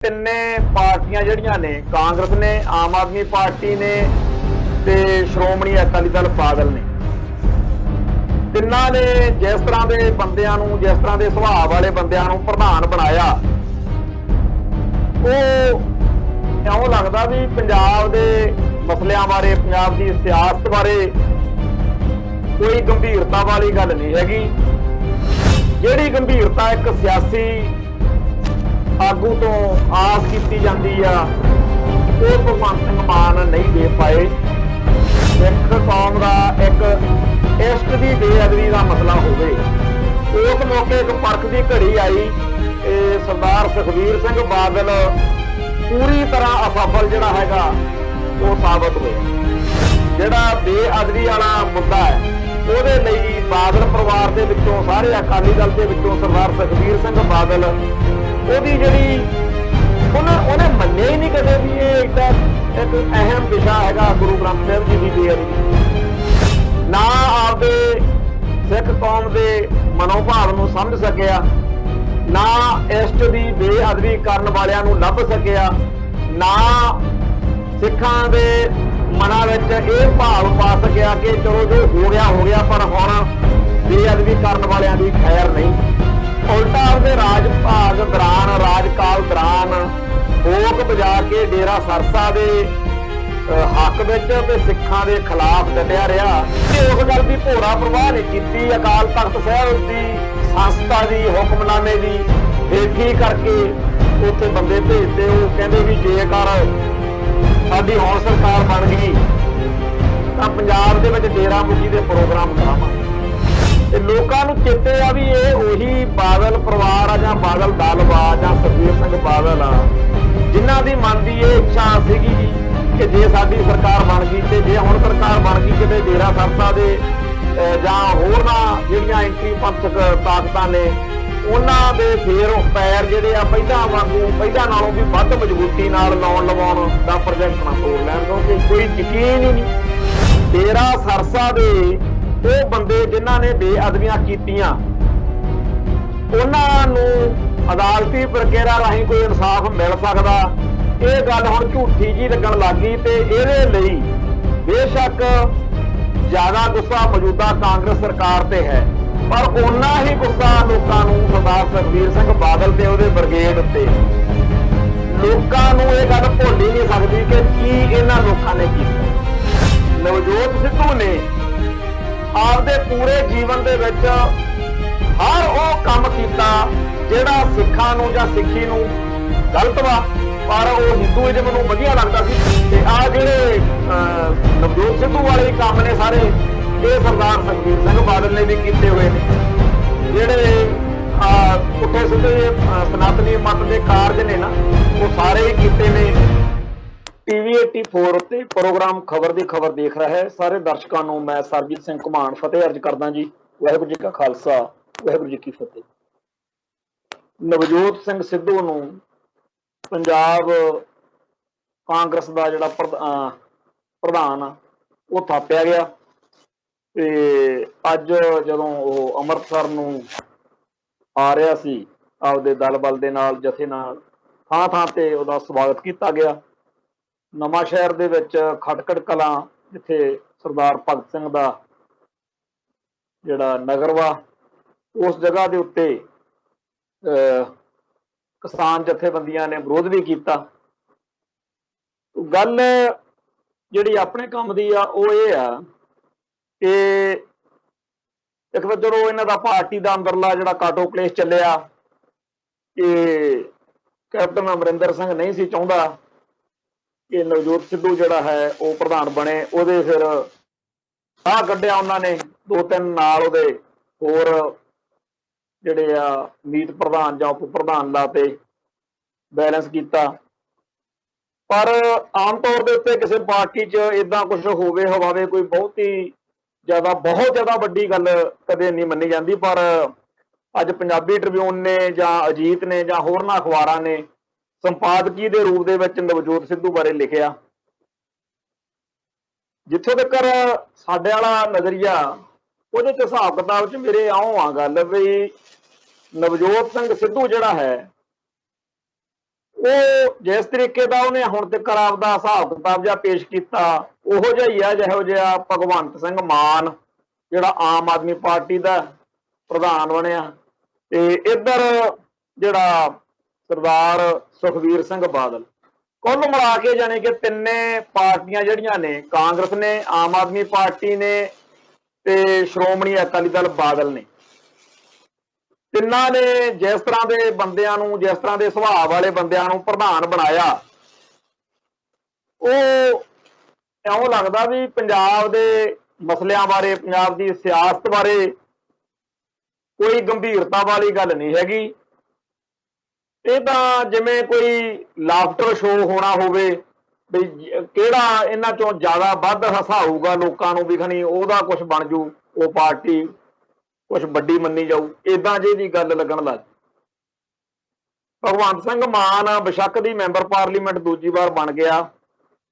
ਤਿੰਨੇ ਪਾਰਟੀਆਂ ਜਿਹੜੀਆਂ ਨੇ ਕਾਂਗਰਸ ਨੇ, ਆਮ ਆਦਮੀ ਪਾਰਟੀ ਨੇ ਤੇ ਸ਼੍ਰੋਮਣੀ ਅਕਾਲੀ ਦਲ ਬਾਦਲ ਨੇ, ਤਿੰਨਾਂ ਨੇ ਜਿਸ ਤਰ੍ਹਾਂ ਦੇ ਬੰਦਿਆਂ ਨੂੰ, ਜਿਸ ਤਰ੍ਹਾਂ ਦੇ ਸੁਭਾਅ ਵਾਲੇ ਬੰਦਿਆਂ ਨੂੰ ਪ੍ਰਧਾਨ ਬਣਾਇਆ, ਉਹ ਇਉਂ ਲੱਗਦਾ ਵੀ ਪੰਜਾਬ ਦੇ ਮਸਲਿਆਂ ਬਾਰੇ, ਪੰਜਾਬ ਦੀ ਸਿਆਸਤ ਬਾਰੇ ਕੋਈ ਗੰਭੀਰਤਾ ਵਾਲੀ ਗੱਲ ਨਹੀਂ ਹੈਗੀ। ਜਿਹੜੀ ਗੰਭੀਰਤਾ ਇੱਕ ਸਿਆਸੀ ਆਗੂ ਤੋਂ ਆਸ ਕੀਤੀ ਜਾਂਦੀ ਆ, ਉਹ ਭਗਵੰਤ ਸਿੰਘ ਮਾਨ ਨਹੀਂ ਦੇ ਪਾਏ। ਸਿੱਖ ਕੌਮ ਦਾ ਇੱਕ ਇਸ਼ਕ ਦੀ ਬੇਅਦਬੀ ਦਾ ਮਸਲਾ ਹੋਵੇ, ਉਸ ਮੌਕੇ ਇੱਕ ਪਰਖ ਦੀ ਘੜੀ ਆਈ ਤੇ ਸਰਦਾਰ ਸੁਖਬੀਰ ਸਿੰਘ ਬਾਦਲ ਪੂਰੀ ਤਰ੍ਹਾਂ ਅਸਫਲ ਜਿਹੜਾ ਹੈਗਾ ਉਹ ਸਾਬਤ ਹੋਇਆ। ਜਿਹੜਾ ਬੇਅਦਬੀ ਵਾਲਾ ਮੁੱਦਾ ਹੈ, ਉਹਦੇ ਲਈ ਬਾਦਲ ਪਰਿਵਾਰ ਦੇ ਵਿੱਚੋਂ, ਸਾਰੇ ਅਕਾਲੀ ਦਲ ਦੇ ਵਿੱਚੋਂ ਸਰਦਾਰ ਸੁਖਬੀਰ ਸਿੰਘ ਬਾਦਲ, ਉਹਦੀ ਜਿਹੜੀ ਉਹਨੇ ਮੰਨਿਆ ਹੀ ਨਹੀਂ ਕਦੇ ਵੀ ਇਹ ਇੱਕ ਅਹਿਮ ਵਿਸ਼ਾ ਹੈਗਾ ਗੁਰੂ ਗ੍ਰੰਥ ਸਾਹਿਬ ਜੀ ਦੀ ਬੇਅਦਬੀ। ਨਾ ਆਪਦੇ ਸਿੱਖ ਕੌਮ ਦੇ ਮਨੋਭਾਵ ਨੂੰ ਸਮਝ ਸਕਿਆ, ਨਾ ਇਸ਼ਟ ਦੀ ਬੇਅਦਬੀ ਕਰਨ ਵਾਲਿਆਂ ਨੂੰ ਲੱਭ ਸਕਿਆ, ਨਾ ਸਿੱਖਾਂ ਦੇ ਮਨਾਂ ਵਿੱਚ ਇਹ ਭਾਵ ਪਾ ਸਕਿਆ ਕਿ ਚਲੋ ਜੋ ਹੋ ਗਿਆ, ਪਰ ਹੁਣ ਬੇਅਦਬੀ ਕਰਨ ਵਾਲਿਆਂ ਦੀ ਖੈਰ ਨਹੀਂ। ਉਲਟਾ ਆਪਦੇ ਰਾਜ ਭਾਗ ਦੌਰਾਨ, ਰਾਜਕਾਲ ਦੌਰਾਨ ਭੋਗ ਵਜਾ ਕੇ ਡੇਰਾ ਸਰਸਾ ਦੇ ਹੱਕ ਵਿੱਚ ਤੇ ਸਿੱਖਾਂ ਦੇ ਖਿਲਾਫ ਡਟਿਆ ਰਿਹਾ ਤੇ ਉਸ ਗੱਲ ਦੀ ਭੋਰਾ ਪ੍ਰਵਾਹ ਨਹੀਂ ਕੀਤੀ। ਅਕਾਲ ਤਖਤ ਸਾਹਿਬ ਦੀ ਸੰਸਥਾ ਦੀ, ਹੁਕਮਨਾਮੇ ਦੀ ਬੇਠੀ ਕਰਕੇ ਉੱਥੇ ਬੰਦੇ ਭੇਜਦੇ। ਉਹ ਕਹਿੰਦੇ ਵੀ ਜੇਕਰ ਸਾਡੀ ਹੁਣ ਸਰਕਾਰ ਬਣ ਗਈ ਤਾਂ ਪੰਜਾਬ ਦੇ ਵਿੱਚ ਡੇਰਾ ਮੁਖੀ ਦੇ ਪ੍ਰੋਗਰਾਮ ਕਰਾਵਾਂਗੇ। ਤੇ ਲੋਕਾਂ ਨੂੰ ਚੇਤੇ ਆ ਵੀ ਇਹ ਉਹੀ ਬਾਦਲ ਪਰਿਵਾਰ ਆ ਜਾਂ ਬਾਦਲ ਦਲ ਵਾ ਜਾਂ ਸੁਖਬੀਰ ਸਿੰਘ ਬਾਦਲ ਆ, ਜਿਨ੍ਹਾਂ ਦੀ ਮਨ ਦੀ ਇਹ ਇੱਛਾ ਸੀਗੀ ਕਿ ਜੇ ਸਾਡੀ ਸਰਕਾਰ ਬਣ ਗਈ ਤੇ ਜੇ ਹੁਣ ਸਰਕਾਰ ਬਣ ਗਈ ਕਿਤੇ ਡੇਰਾ ਸਰਸਾ ਦੇ ਜਾਂ ਹੋਰਨਾਂ ਜਿਹੜੀਆਂ ਐਂਟੀ ਪੰਥਕ ਤਾਕਤਾਂ ਨੇ, ਉਹਨਾਂ ਦੇ ਫੇਰ ਪੈਰ ਜਿਹੜੇ ਆ ਪਹਿਲਾਂ ਵਾਂਗੂ, ਪਹਿਲਾਂ ਨਾਲੋਂ ਵੀ ਵੱਧ ਮਜ਼ਬੂਤੀ ਨਾਲ ਲਵਾਉਣ ਦਾ ਪ੍ਰੋਜੈਕਟ ਨਾ ਤੋੜ ਲੈਣ, ਕਿਉਂਕਿ ਕੋਈ ਯਕੀਨ ਹੀ ਨਹੀਂ। ਡੇਰਾ ਸਰਸਾ ਦੇ ਉਹ ਬੰਦੇ ਜਿਨ੍ਹਾਂ ਨੇ ਬੇਅਦਬੀਆਂ ਕੀਤੀਆਂ, ਉਹਨਾਂ ਨੂੰ ਅਦਾਲਤੀ ਪ੍ਰਕਿਰਿਆ ਰਾਹੀਂ ਕੋਈ ਇਨਸਾਫ ਮਿਲ ਸਕਦਾ, ਇਹ ਗੱਲ ਹੁਣ ਝੂਠੀ ਜੀ ਲੱਗਣ ਲੱਗ ਗਈ। ਤੇ ਇਹਦੇ ਲਈ ਬੇਸ਼ੱਕ ਜ਼ਿਆਦਾ ਗੁੱਸਾ ਮੌਜੂਦਾ ਕਾਂਗਰਸ ਸਰਕਾਰ ਤੇ ਹੈ, ਪਰ ਓਨਾ ਹੀ ਗੁੱਸਾ ਲੋਕਾਂ ਨੂੰ ਸਰਦਾਰ ਸੁਖਬੀਰ ਸਿੰਘ ਬਾਦਲ ਤੇ ਉਹਦੇ ਬ੍ਰਿਗੇਡ ਉੱਤੇ। ਲੋਕਾਂ ਨੂੰ ਇਹ ਗੱਲ ਭੁੱਲ ਹੀ ਨਹੀਂ ਸਕਦੀ ਕਿ ਕੀ ਇਹਨਾਂ ਲੋਕਾਂ ਨੇ ਕੀਤਾ। ਨਵਜੋਤ ਸਿੱਧੂ ਨੇ ਆਪਦੇ ਪੂਰੇ ਜੀਵਨ ਦੇ ਵਿੱਚ ਹਰ ਉਹ ਕੰਮ ਕੀਤਾ ਜਿਹੜਾ ਸਿੱਖਾਂ ਨੂੰ ਜਾਂ ਸਿੱਖੀ ਨੂੰ ਗਲਤ ਵਾ, ਪਰ ਉਹ ਹਿੰਦੂਇਜ਼ਮ ਨੂੰ ਵਧੀਆ ਲੱਗਦਾ ਸੀ। ਤੇ ਆ ਜਿਹੜੇ ਨਵਜੋਤ ਸਿੱਧੂ ਵਾਲੇ ਕੰਮ ਨੇ ਸਾਰੇ, ਇਹ ਸਰਦਾਰ ਸੁਖਬੀਰ ਸਿੰਘ ਬਾਦਲ ਨੇ ਵੀ ਕੀਤੇ ਹੋਏ ਨੇ। ਜਿਹੜੇ ਪੁੱਠੇ ਸਿੱਧੇ ਸਨਾਤਨੀ ਮਤ ਦੇ ਕਾਰਜ ਨੇ ਨਾ, ਉਹ ਸਾਰੇ ਹੀ ਕੀਤੇ ਨੇ। ਟੀਵੀ 84 ਉੱਤੇ ਪ੍ਰੋਗਰਾਮ ਖਬਰ ਦੀ ਖਬਰ ਦੇਖ ਰਿਹਾ ਹੈ ਸਾਰੇ ਦਰਸ਼ਕਾਂ ਨੂੰ ਮੈਂ ਸਰਬਜੀਤ ਸਿੰਘ ਘੁਮਾਣ ਫਤਿਹ ਅਰਜ ਕਰਦਾ ਜੀ। ਵਾਹਿਗੁਰੂ ਜੀ ਕਾ ਖਾਲਸਾ, ਵਾਹਿਗੁਰੂ ਜੀ ਕੀ ਫਤਿਹ। ਨਵਜੋਤ ਸਿੰਘ ਸਿੱਧੂ ਨੂੰ ਪੰਜਾਬ ਕਾਂਗਰਸ ਦਾ ਜਿਹੜਾ ਪ੍ਰਧਾਨ ਆ, ਉਹ ਥਾਪਿਆ ਗਿਆ। ਤੇ ਅੱਜ ਜਦੋਂ ਉਹ ਅੰਮ੍ਰਿਤਸਰ ਨੂੰ ਆ ਰਿਹਾ ਸੀ ਆਪਦੇ ਦਲ ਬਲ ਦੇ ਨਾਲ, ਜਥੇ ਨਾਲ, ਥਾਂ ਥਾਂ ਤੇ ਉਹਦਾ ਸਵਾਗਤ ਕੀਤਾ ਗਿਆ। ਨਵਾਂ ਸ਼ਹਿਰ ਦੇ ਵਿੱਚ ਖਟਕੜ ਕਲਾਂ, ਜਿੱਥੇ ਸਰਦਾਰ ਭਗਤ ਸਿੰਘ ਦਾ ਜਿਹੜਾ ਨਗਰ ਵਾ, ਉਸ ਜਗ੍ਹਾ ਦੇ ਉੱਤੇ ਕਿਸਾਨ ਜਥੇਬੰਦੀਆਂ ਨੇ ਵਿਰੋਧ ਵੀ ਕੀਤਾ। ਗੱਲ ਜਿਹੜੀ ਆਪਣੇ ਕੰਮ ਦੀ ਆ ਉਹ ਇਹ ਆ ਕਿ ਇੱਕ ਤਾਂ ਜਦੋਂ ਇਹਨਾਂ ਦਾ ਪਾਰਟੀ ਦਾ ਅੰਦਰਲਾ ਜਿਹੜਾ ਕਾਟੋ ਕਲੇਸ਼ ਚੱਲਿਆ ਕਿ ਕੈਪਟਨ ਅਮਰਿੰਦਰ ਸਿੰਘ ਨਹੀਂ ਸੀ ਚਾਹੁੰਦਾ ਕਿ ਨਵਜੋਤ ਸਿੱਧੂ ਜਿਹੜਾ ਹੈ ਉਹ ਪ੍ਰਧਾਨ ਬਣੇ, ਉਹਦੇ ਫਿਰ ਸਾਹ ਕੱਢਿਆ ਉਹਨਾਂ ਨੇ, 2-3 ਨਾਲ ਉਹਦੇ ਹੋਰ ਜਿਹੜੇ ਆ ਮੀਤ ਪ੍ਰਧਾਨ ਜਾਂ ਉਪ ਪ੍ਰਧਾਨ ਲਾਤੇ, ਬੈਲੈਂਸ ਕੀਤਾ। ਪਰ ਆਮ ਤੌਰ ਦੇ ਉੱਤੇ ਕਿਸੇ ਪਾਰਟੀ 'ਚ ਏਦਾਂ ਕੁਝ ਹੋਵੇ ਹਵਾਵੇ, ਕੋਈ ਬਹੁਤ ਜ਼ਿਆਦਾ ਵੱਡੀ ਗੱਲ ਕਦੇ ਨਹੀਂ ਮੰਨੀ ਜਾਂਦੀ। ਪਰ ਅੱਜ ਪੰਜਾਬੀ ਟ੍ਰਿਬਿਊਨ ਨੇ ਜਾਂ ਅਜੀਤ ਨੇ ਜਾਂ ਹੋਰਨਾਂ ਅਖਬਾਰਾਂ ਨੇ ਸੰਪਾਦਕੀ ਦੇ ਰੂਪ ਦੇ ਵਿੱਚ ਨਵਜੋਤ ਸਿੱਧੂ ਬਾਰੇ ਲਿਖਿਆ। ਜਿੱਥੋਂ ਤੱਕ ਸਾਡੇ ਵਾਲਾ ਨਜ਼ਰੀਆ, ਉਹਦੇ 'ਚ ਹਿਸਾਬ ਕਿਤਾਬ 'ਚ ਮੇਰੇ ਆਉਂ ਆ ਗੱਲ ਵੀ ਨਵਜੋਤ ਸਿੰਘ ਸਿੱਧੂ ਜਿਹੜਾ ਹੈ ਉਹ ਜਿਸ ਤਰੀਕੇ ਦਾ ਉਹਨੇ ਹੁਣ ਤੱਕ ਆਪਦਾ ਹਿਸਾਬ ਕਿਤਾਬ ਜਿਹਾ ਪੇਸ਼ ਕੀਤਾ ਉਹੋ ਜਿਹਾ ਹੀ ਆ ਜਿਹੋ ਜਿਹਾ ਭਗਵੰਤ ਸਿੰਘ ਮਾਨ ਜਿਹੜਾ ਆਮ ਆਦਮੀ ਪਾਰਟੀ ਦਾ ਪ੍ਰਧਾਨ ਬਣਿਆ, ਤੇ ਇੱਧਰ ਜਿਹੜਾ ਸਰਦਾਰ ਸੁਖਬੀਰ ਸਿੰਘ ਬਾਦਲ। ਕੁੱਲ ਮਿਲਾ ਕੇ ਜਾਣੀ ਕਿ ਤਿੰਨੇ ਪਾਰਟੀਆਂ ਜਿਹੜੀਆਂ ਨੇ, ਕਾਂਗਰਸ ਨੇ, ਆਮ ਆਦਮੀ ਪਾਰਟੀ ਨੇ ਤੇ ਸ਼੍ਰੋਮਣੀ ਅਕਾਲੀ ਦਲ ਬਾਦਲ ਨੇ, ਤਿੰਨਾਂ ਨੇ ਜਿਸ ਤਰ੍ਹਾਂ ਦੇ ਬੰਦਿਆਂ ਨੂੰ, ਜਿਸ ਤਰ੍ਹਾਂ ਦੇ ਸੁਭਾਅ ਵਾਲੇ ਬੰਦਿਆਂ ਨੂੰ ਪ੍ਰਧਾਨ ਬਣਾਇਆ, ਉਹ ਇਉਂ ਲੱਗਦਾ ਵੀ ਪੰਜਾਬ ਦੇ ਮਸਲਿਆਂ ਬਾਰੇ, ਪੰਜਾਬ ਦੀ ਸਿਆਸਤ ਬਾਰੇ ਕੋਈ ਗੰਭੀਰਤਾ ਵਾਲੀ ਗੱਲ ਨਹੀਂ ਹੈਗੀ। ਇਹ ਤਾਂ ਜਿਵੇਂ ਕੋਈ ਲਾਫਟਰ ਸ਼ੋਅ ਹੋਣਾ ਹੋਵੇ ਵੀ ਕਿਹੜਾ ਇਹਨਾਂ ਚੋਂ ਜ਼ਿਆਦਾ ਵੱਧ ਹਸਾਊਗਾ ਲੋਕਾਂ ਨੂੰ, ਵੀ ਖਣੀ ਉਹਦਾ ਕੁਝ ਬਣ ਜੂ, ਉਹ ਪਾਰਟੀ ਕੁਝ ਵੱਡੀ ਮੰਨੀ ਜਾਊ, ਏਦਾਂ ਜਿਹੀ ਗੱਲ ਲੱਗਣ ਲੱਗ। ਭਗਵੰਤ ਸਿੰਘ ਮਾਨ ਬੇਸ਼ੱਕ ਦੀ ਮੈਂਬਰ ਪਾਰਲੀਮੈਂਟ ਦੂਜੀ ਵਾਰ ਬਣ ਗਿਆ,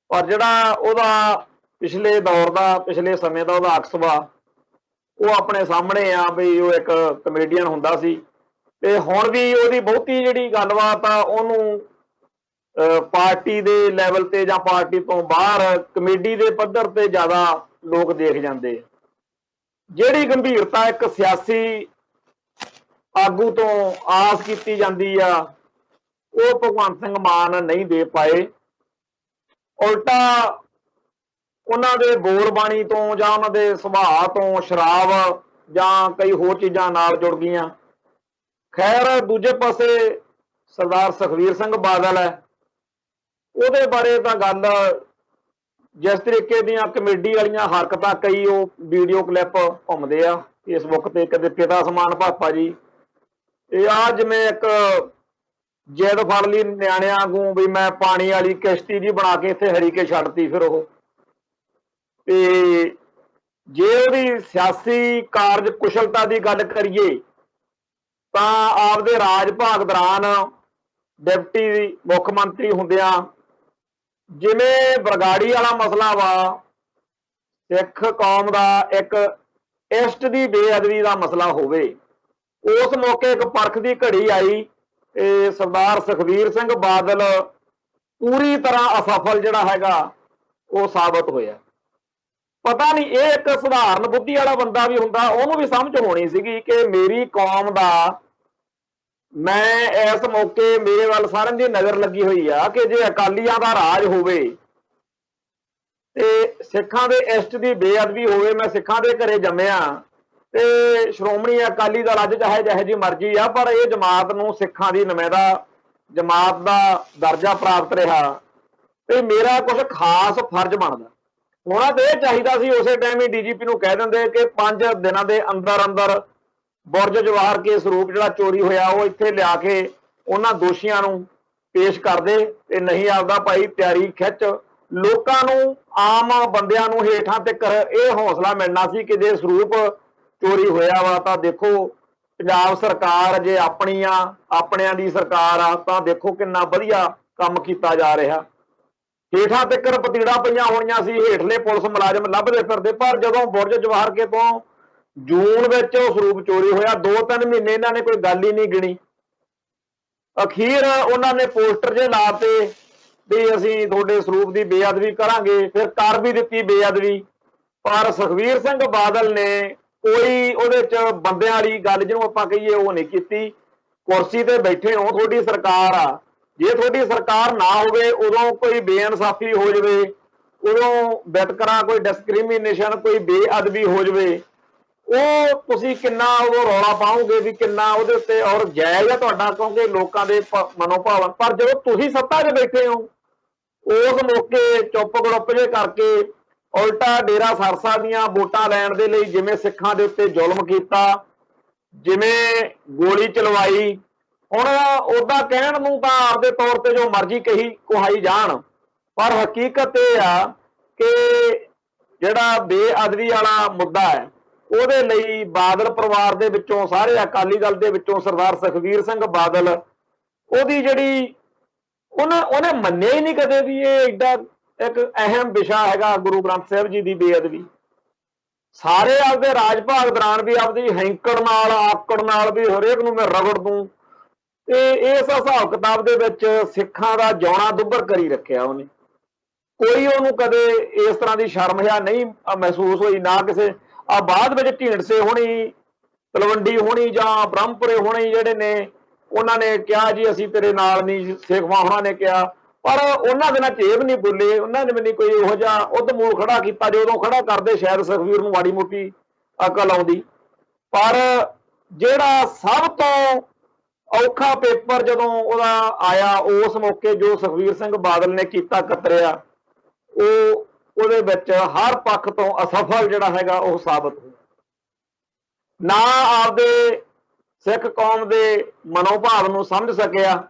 ਪਰ ਜਿਹੜਾ ਉਹਦਾ ਪਿਛਲੇ ਦੌਰ ਦਾ, ਪਿਛਲੇ ਸਮੇਂ ਦਾ ਉਹਦਾ ਅਕਸ ਵਾ, ਉਹ ਆਪਣੇ ਸਾਹਮਣੇ ਆ ਵੀ ਉਹ ਇੱਕ ਕਮੇਡੀਅਨ ਹੁੰਦਾ ਸੀ, ਤੇ ਹੁਣ ਵੀ ਉਹਦੀ ਬਹੁਤੀ ਜਿਹੜੀ ਗੱਲਬਾਤ ਆ ਉਹਨੂੰ ਪਾਰਟੀ ਦੇ ਲੈਵਲ ਤੇ ਜਾਂ ਪਾਰਟੀ ਤੋਂ ਬਾਹਰ ਕਮੇਡੀ ਦੇ ਪੱਧਰ ਤੇ ਜ਼ਿਆਦਾ ਲੋਕ ਦੇਖ ਜਾਂਦੇ। ਜਿਹੜੀ ਗੰਭੀਰਤਾ ਇੱਕ ਸਿਆਸੀ ਆਗੂ ਤੋਂ ਆਸ ਕੀਤੀ ਜਾਂਦੀ ਆ, ਉਹ ਭਗਵੰਤ ਸਿੰਘ ਮਾਨ ਨਹੀਂ ਦੇ ਪਾਏ। ਉਲਟਾ ਉਹਨਾਂ ਦੇ ਬੋਲ ਬਾਣੀ ਤੋਂ ਜਾਂ ਉਹਨਾਂ ਦੇ ਸੁਭਾਅ ਤੋਂ ਸ਼ਰਾਬ ਜਾਂ ਕਈ ਹੋਰ ਚੀਜ਼ਾਂ ਨਾਲ ਜੁੜ ਗਈਆਂ। ਖੈਰ ਦੂਜੇ ਪਾਸੇ ਸਰਦਾਰ ਸੁਖਬੀਰ ਸਿੰਘ ਬਾਦਲ ਹੈ, ਉਹਦੇ ਬਾਰੇ ਤਾਂ ਗੱਲ ਜਿਸ ਤਰੀਕੇ ਦੀਆਂ ਕਮੇਡੀ ਵਾਲੀਆਂ ਹਰਕਤਾਂ, ਕਈ ਉਹ ਵੀਡੀਓ ਕਲਿੱਪ ਘੁੰਮਦੇ ਆ ਫੇਸਬੁੱਕ ਤੇ, ਕਦੇ ਪਿਤਾ ਸਮਾਨ ਪਾਪਾ ਜੀ, ਇਹ ਆ ਜਿਵੇਂ ਇੱਕ ਜਿੱਦ ਫੜ ਲਈ ਨਿਆਣਿਆਂ ਵਾਂਗੂ ਵੀ ਮੈਂ ਪਾਣੀ ਵਾਲੀ ਕਿਸ਼ਤੀ ਜੀ ਬਣਾ ਕੇ ਇੱਥੇ ਹਰੀਕੇ ਛੱਡਤੀ। ਫਿਰ ਉਹ ਤੇ ਜੇ ਉਹਦੀ ਸਿਆਸੀ ਕਾਰਜ ਕੁਸ਼ਲਤਾ ਦੀ ਗੱਲ ਕਰੀਏ ਤਾਂ ਆਪਦੇ ਰਾਜ ਭਾਗ ਦੌਰਾਨ ਡਿਪਟੀ ਮੁੱਖ ਮੰਤਰੀ ਹੁੰਦਿਆਂ ਜਿਵੇਂ ਬਰਗਾੜੀ ਵਾਲਾ ਮਸਲਾ ਵਾ, ਸਿੱਖ ਕੌਮ ਦਾ ਇੱਕ ਇਸ਼ਟ ਦੀ ਬੇਅਦਬੀ ਦਾ ਮਸਲਾ ਹੋਵੇ, ਉਸ ਮੌਕੇ ਇੱਕ ਪਰਖ ਦੀ ਘੜੀ ਆਈ ਤੇ ਸਰਦਾਰ ਸੁਖਬੀਰ ਸਿੰਘ ਬਾਦਲ ਪੂਰੀ ਤਰ੍ਹਾਂ ਅਸਫਲ ਜਿਹੜਾ ਹੈਗਾ ਉਹ ਸਾਬਤ ਹੋਇਆ। ਪਤਾ ਨਹੀਂ, ਇਹ ਇੱਕ ਸਧਾਰਨ ਬੁੱਧੀ ਵਾਲਾ ਬੰਦਾ ਵੀ ਹੁੰਦਾ, ਉਹਨੂੰ ਵੀ ਸਮਝ ਹੋਣੀ ਸੀਗੀ ਕਿ ਮੇਰੀ ਕੌਮ ਦਾ, ਮੈਂ ਇਸ ਮੌਕੇ ਮੇਰੇ ਵੱਲ ਸਾਰਿਆਂ ਦੀ ਨਜ਼ਰ ਲੱਗੀ ਹੋਈ ਆ ਕਿ ਜੇ ਅਕਾਲੀਆਂ ਦਾ ਰਾਜ ਹੋਵੇ ਤੇ ਸਿੱਖਾਂ ਦੇ ਇਸ਼ਟ ਦੀ ਬੇਅਦਬੀ ਹੋਵੇ, ਮੈਂ ਸਿੱਖਾਂ ਦੇ ਘਰੇ ਜੰਮਿਆ ਤੇ ਸ਼੍ਰੋਮਣੀ ਅਕਾਲੀ ਦਲ ਅੱਜ ਚਾਹੇ ਜਿਹੋ ਜਿਹੀ ਮਰਜ਼ੀ ਆ, ਪਰ ਇਹ ਜਮਾਤ ਨੂੰ ਸਿੱਖਾਂ ਦੀ ਨੁਮਾਇੰਦਾ ਜਮਾਤ ਦਾ ਦਰਜਾ ਪ੍ਰਾਪਤ ਰਿਹਾ ਤੇ ਮੇਰਾ ਕੁਝ ਖਾਸ ਫਰਜ਼ ਬਣਦਾ। ਹੋਣਾ ਤਾਂ ਇਹ ਚਾਹੀਦਾ ਸੀ ਉਸੇ ਟਾਈਮ ਹੀ ਡੀਜੀਪੀ ਨੂੰ ਕਹਿ ਦਿੰਦੇ ਕਿ 5 ਦਿਨਾਂ ਦੇ ਅੰਦਰ ਅੰਦਰ ਬੁਰਜ ਜਵਾਹਰ ਕੇਸ ਰੂਪ ਜਿਹੜਾ ਚੋਰੀ ਹੋਇਆ ਉਹ ਇੱਥੇ ਲਿਆ ਕੇ ਉਹਨਾਂ ਦੋਸ਼ੀਆਂ ਨੂੰ ਪੇਸ਼ ਕਰਦੇ, ਤੇ ਨਹੀਂ ਆਪਦਾ ਭਾਈ ਤਿਆਰੀ ਖਿੱਚ। ਲੋਕਾਂ ਨੂੰ, ਆਮ ਬੰਦਿਆਂ ਨੂੰ ਹੇਠਾਂ ਤੱਕ ਇਹ ਹੌਸਲਾ ਮਿਲਣਾ ਸੀ ਕਿ ਜੇ ਸਰੂਪ ਚੋਰੀ ਹੋਇਆ ਵਾ ਤਾਂ ਦੇਖੋ ਪੰਜਾਬ ਸਰਕਾਰ ਜੇ ਆਪਣਿਆਂ ਦੀ ਸਰਕਾਰ ਆ ਤਾਂ ਦੇਖੋ ਕਿੰਨਾ ਵਧੀਆ ਕੰਮ ਕੀਤਾ ਜਾ ਰਿਹਾ। ਹੇਠਾਂ ਤੱਕ ਪਤੀੜਾ ਪਈਆਂ ਹੋਣੀਆਂ ਸੀ, ਹੇਠਲੇ ਪੁਲਿਸ ਮੁਲਾਜ਼ਮ ਲੱਭਦੇ ਫਿਰਦੇ, ਪਰ ਜਦੋਂ ਬੁਰਜ ਜਵਾਹਰ ਕੇ ਤੋਂ ਜੂਨ ਵਿੱਚ ਉਹ ਸਰੂਪ ਚੋਰੀ ਹੋਇਆ, 2-3 ਮਹੀਨੇ ਇਹਨਾਂ ਨੇ ਕੋਈ ਗੱਲ ਹੀ ਨਹੀਂ ਗਿਣੀ। ਅਖੀਰ ਉਹਨਾਂ ਨੇ ਪੋਸਟਰ ਜੇ ਲਾਤੇ ਵੀ ਅਸੀਂ ਤੁਹਾਡੇ ਸਰੂਪ ਦੀ ਬੇਅਦਬੀ ਕਰਾਂਗੇ, ਫਿਰ ਕਰ ਵੀ ਦਿੱਤੀ ਬੇਅਦਬੀ। ਪਰ ਸੁਖਬੀਰ ਸਿੰਘ ਬਾਦਲ ਨੇ ਕੋਈ ਉਹਦੇ ਚ ਬੰਦਿਆਂ ਵਾਲੀ ਗੱਲ ਜਿਹਨੂੰ ਆਪਾਂ ਕਹੀਏ ਉਹ ਨਹੀਂ ਕੀਤੀ। ਕੁਰਸੀ ਤੇ ਬੈਠੇ ਹੋ, ਤੁਹਾਡੀ ਸਰਕਾਰ ਆ, ਜੇ ਤੁਹਾਡੀ ਸਰਕਾਰ ਨਾ ਹੋਵੇ ਉਦੋਂ ਕੋਈ ਬੇਇਨਸਾਫੀ ਹੋ ਜਾਵੇ, ਉਦੋਂ ਵਿਤਕਰਾ, ਕੋਈ ਡਿਸਕ੍ਰਿਮੀਨੇਸ਼ਨ, ਕੋਈ ਬੇਅਦਬੀ ਹੋ ਜਾਵੇ, ਉਹ ਤੁਸੀਂ ਕਿੰਨਾ ਉਹ ਰੌਲਾ ਪਾਓਗੇ ਵੀ ਕਿੰਨਾ ਉਹਦੇ ਉੱਤੇ ਔਰ ਜਾਇਜ਼ ਆ ਤੁਹਾਡਾ, ਕਿਉਂਕਿ ਲੋਕਾਂ ਦੇ ਮਨੋਭਾਵਨ। ਪਰ ਜਦੋਂ ਤੁਸੀਂ ਸੱਤਾ 'ਚ ਬੈਠੇ ਹੋ ਉਸ ਮੌਕੇ ਚੁੱਪ ਗੜੁੱਪ ਜੇ ਕਰਕੇ ਉਲਟਾ ਡੇਰਾ ਸਰਸਾ ਦੀਆਂ ਵੋਟਾਂ ਲੈਣ ਦੇ ਲਈ ਜਿਵੇਂ ਸਿੱਖਾਂ ਦੇ ਉੱਤੇ ਜ਼ੁਲਮ ਕੀਤਾ, ਜਿਵੇਂ ਗੋਲੀ ਚਲਵਾਈ। ਹੁਣ ਉਹਦਾ ਕਹਿਣ ਨੂੰ ਤਾਂ ਆਪਦੇ ਤੌਰ ਤੇ ਜੋ ਮਰਜ਼ੀ ਕੁਹਾਈ ਜਾਣ, ਪਰ ਹਕੀਕਤ ਇਹ ਆ ਕਿ ਜਿਹੜਾ ਬੇਅਦਬੀ ਵਾਲਾ ਮੁੱਦਾ ਹੈ ਉਹਦੇ ਲਈ ਬਾਦਲ ਪਰਿਵਾਰ ਦੇ ਵਿੱਚੋਂ, ਸਾਰੇ ਅਕਾਲੀ ਦਲ ਦੇ ਵਿੱਚੋਂ ਸਰਦਾਰ ਸੁਖਬੀਰ ਸਿੰਘ ਬਾਦਲ, ਉਹਦੀ ਜਿਹੜੀ ਉਹਨੇ ਮੰਨਿਆ ਹੀ ਨਹੀਂ ਕਦੇ ਵੀ ਇਹ ਏਡਾ ਇੱਕ ਅਹਿਮ ਵਿਸ਼ਾ ਹੈਗਾ ਗੁਰੂ ਗ੍ਰੰਥ ਸਾਹਿਬ ਜੀ ਦੀ ਬੇਅਦਬੀ। ਸਾਰੇ ਆਪਦੇ ਰਾਜ ਭਾਗ ਦੌਰਾਨ ਵੀ ਆਪਦੀ ਹੈਂਕੜ ਨਾਲ, ਆਕੜ ਨਾਲ ਵੀ ਹਰੇਕ ਨੂੰ ਮੈਂ ਰਗੜ ਦੂੰ, ਤੇ ਇਸ ਹਿਸਾਬ ਕਿਤਾਬ ਦੇ ਵਿੱਚ ਸਿੱਖਾਂ ਦਾ ਜਿਉਣਾ ਦੁੱਭਰ ਕਰੀ ਰੱਖਿਆ ਉਹਨੇ। ਕੋਈ ਉਹਨੂੰ ਕਦੇ ਇਸ ਤਰ੍ਹਾਂ ਦੀ ਸ਼ਰਮ ਜਾਂ ਨਹੀਂ ਮਹਿਸੂਸ ਹੋਈ, ਨਾ ਕਿਸੇ ਬਾਅਦ ਵਿੱਚ ਢੀਂਡਸੇ ਹੋਣੀ, ਤਲਵੰਡੀ ਹੋਣੀ ਜਾਂ ਬ੍ਰਹਮਪੁਰੇ ਹੋਣੀ ਜਿਹੜੇ ਨੇ, ਉਹਨਾਂ ਨੇ ਕਿਹਾ ਜੀ ਅਸੀਂ ਤੇਰੇ ਨਾਲ ਨਹੀਂ, ਸੇਖਵਾਂ ਹੋਣਾ ਨੇ ਕਿਹਾ, ਪਰ ਉਹਨਾਂ ਦਿਨਾਂ 'ਚ ਇਹ ਵੀ ਨਹੀਂ ਬੋਲੇ, ਉਹਨਾਂ ਨੇ ਵੀ ਨਹੀਂ ਕੋਈ ਇਹੋ ਜਿਹਾ ਉਦਮੂਲ ਖੜਾ ਕੀਤਾ। ਜਦੋਂ ਖੜਾ ਕਰਦੇ ਸ਼ਾਇਦ ਸੁਖਬੀਰ ਨੂੰ ਮਾੜੀ ਮੋਟੀ ਅਕਲ ਆਉਂਦੀ, ਪਰ ਜਿਹੜਾ ਸਭ ਤੋਂ ਔਖਾ ਪੇਪਰ ਜਦੋਂ ਉਹਦਾ ਆਇਆ, ਉਸ ਮੌਕੇ ਜੋ ਸੁਖਬੀਰ ਸਿੰਘ ਬਾਦਲ ਨੇ ਕੀਤਾ ਕਤਰਿਆ, ਉਹਦੇ ਵਿੱਚ ਹਰ ਪੱਖ ਤੋਂ ਅਸਫਲ ਜਿਹੜਾ ਹੈਗਾ ਉਹ ਸਾਬਤ ਹੋਇਆ। ਨਾ ਆਪਦੇ ਸਿੱਖ ਕੌਮ ਦੇ ਮਨੋਭਾਵ ਨੂੰ ਸਮਝ ਸਕਿਆ,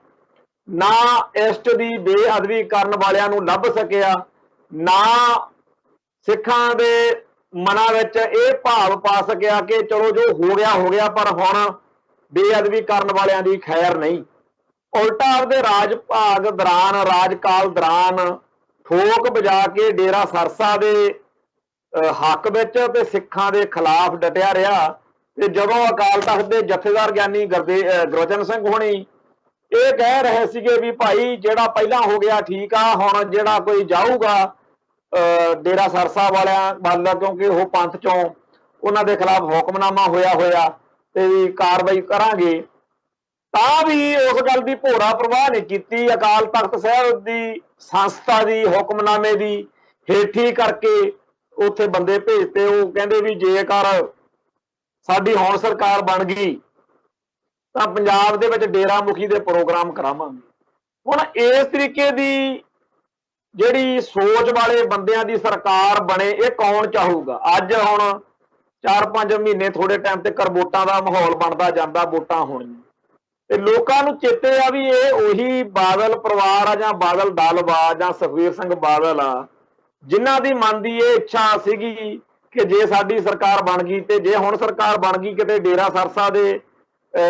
ਨਾ ਇਸ਼ਟ ਦੀ ਬੇਅਦਬੀ ਕਰਨ ਵਾਲਿਆਂ ਨੂੰ ਲੱਭ ਸਕਿਆ, ਨਾ ਸਿੱਖਾਂ ਦੇ ਮਨਾਂ ਵਿੱਚ ਇਹ ਭਾਵ ਪਾ ਸਕਿਆ ਕਿ ਚਲੋ ਜੋ ਹੋ ਗਿਆ, ਪਰ ਹੁਣ ਬੇਅਦਬੀ ਕਰਨ ਵਾਲਿਆਂ ਦੀ ਖੈਰ ਨਹੀਂ। ਉਲਟਾ ਆਪਦੇ ਰਾਜ ਭਾਗ ਦੌਰਾਨ, ਰਾਜਕਾਲ ਦੌਰਾਨ ਠੋਕ ਵਜਾ ਕੇ ਡੇਰਾ ਸਰਸਾ ਦੇ ਹੱਕ ਵਿੱਚ ਤੇ ਸਿੱਖਾਂ ਦੇ ਖਿਲਾਫ ਡਟਿਆ ਰਿਹਾ। ਤੇ ਜਦੋਂ ਅਕਾਲ ਤਖਤ ਦੇ ਜਥੇਦਾਰ ਗਿਆਨੀ ਗੁਰਬਚਨ ਸਿੰਘ ਹੋਣੀ ਇਹ ਕਹਿ ਰਹੇ ਸੀਗੇ ਵੀ ਭਾਈ ਜਿਹੜਾ ਪਹਿਲਾਂ ਹੋ ਗਿਆ ਠੀਕ ਆ, ਹੁਣ ਜਿਹੜਾ ਕੋਈ ਜਾਊਗਾ ਡੇਰਾ ਸਰਸਾ ਵਾਲਿਆਂ ਵੱਲ, ਕਿਉਂਕਿ ਉਹ ਪੰਥ ਚੋਂ ਉਹਨਾਂ ਦੇ ਖਿਲਾਫ ਹੁਕਮਨਾਮਾ ਹੋਇਆ ਤੇ ਵੀ ਕਾਰਵਾਈ ਕਰਾਂਗੇ, ਤਾਂ ਵੀ ਉਸ ਗੱਲ ਦੀ ਭੋਰਾ ਪ੍ਰਵਾਹ ਨਹੀਂ ਕੀਤੀ। ਅਕਾਲ ਤਖਤ ਸਾਹਿਬ ਦੀ ਸੰਸਥਾ ਦੀ ਹੁਕਮਨਾਮੇ ਦੀ ਹੇਠੀ ਕਰਕੇ ਉੱਥੇ ਬੰਦੇ ਭੇਜਤੇ। ਉਹ ਕਹਿੰਦੇ ਵੀ ਜੇਕਰ ਸਾਡੀ ਹੁਣ ਸਰਕਾਰ ਬਣ ਗਈ ਤਾਂ ਪੰਜਾਬ ਦੇ ਵਿੱਚ ਡੇਰਾ ਮੁਖੀ ਦੇ ਪ੍ਰੋਗਰਾਮ ਕਰਾਵਾਂਗੇ। ਹੁਣ ਇਸ ਤਰੀਕੇ ਦੀ ਜਿਹੜੀ ਸੋਚ ਵਾਲੇ ਬੰਦਿਆਂ ਦੀ ਸਰਕਾਰ ਬਣੇ, ਇਹ ਕੌਣ ਚਾਹੂਗਾ? ਅੱਜ ਹੁਣ 4-5 ਮਹੀਨੇ ਥੋੜੇ ਟਾਈਮ ਤੇ ਵੋਟਾਂ ਦਾ ਮਾਹੌਲ ਬਣਦਾ ਜਾਂਦਾ, ਵੋਟਾਂ ਹੋਣੀਆਂ ਤੇ ਲੋਕਾਂ ਨੂੰ ਚੇਤੇ ਆ ਵੀ ਇਹ ਉਹੀ ਬਾਦਲ ਪਰਿਵਾਰ ਆ ਜਾਂ ਬਾਦਲ ਦਲ ਵਾ ਜਾਂ ਸੁਖਬੀਰ ਸਿੰਘ ਬਾਦਲ ਆ, ਜਿਨ੍ਹਾਂ ਦੀ ਮਨ ਦੀ ਇਹ ਇੱਛਾ ਸੀਗੀ ਕਿ ਜੇ ਸਾਡੀ ਸਰਕਾਰ ਬਣ ਗਈ ਤੇ ਜੇ ਹੁਣ ਸਰਕਾਰ ਬਣ ਗਈ ਕਿਤੇ ਡੇਰਾ ਸਰਸਾ ਦੇ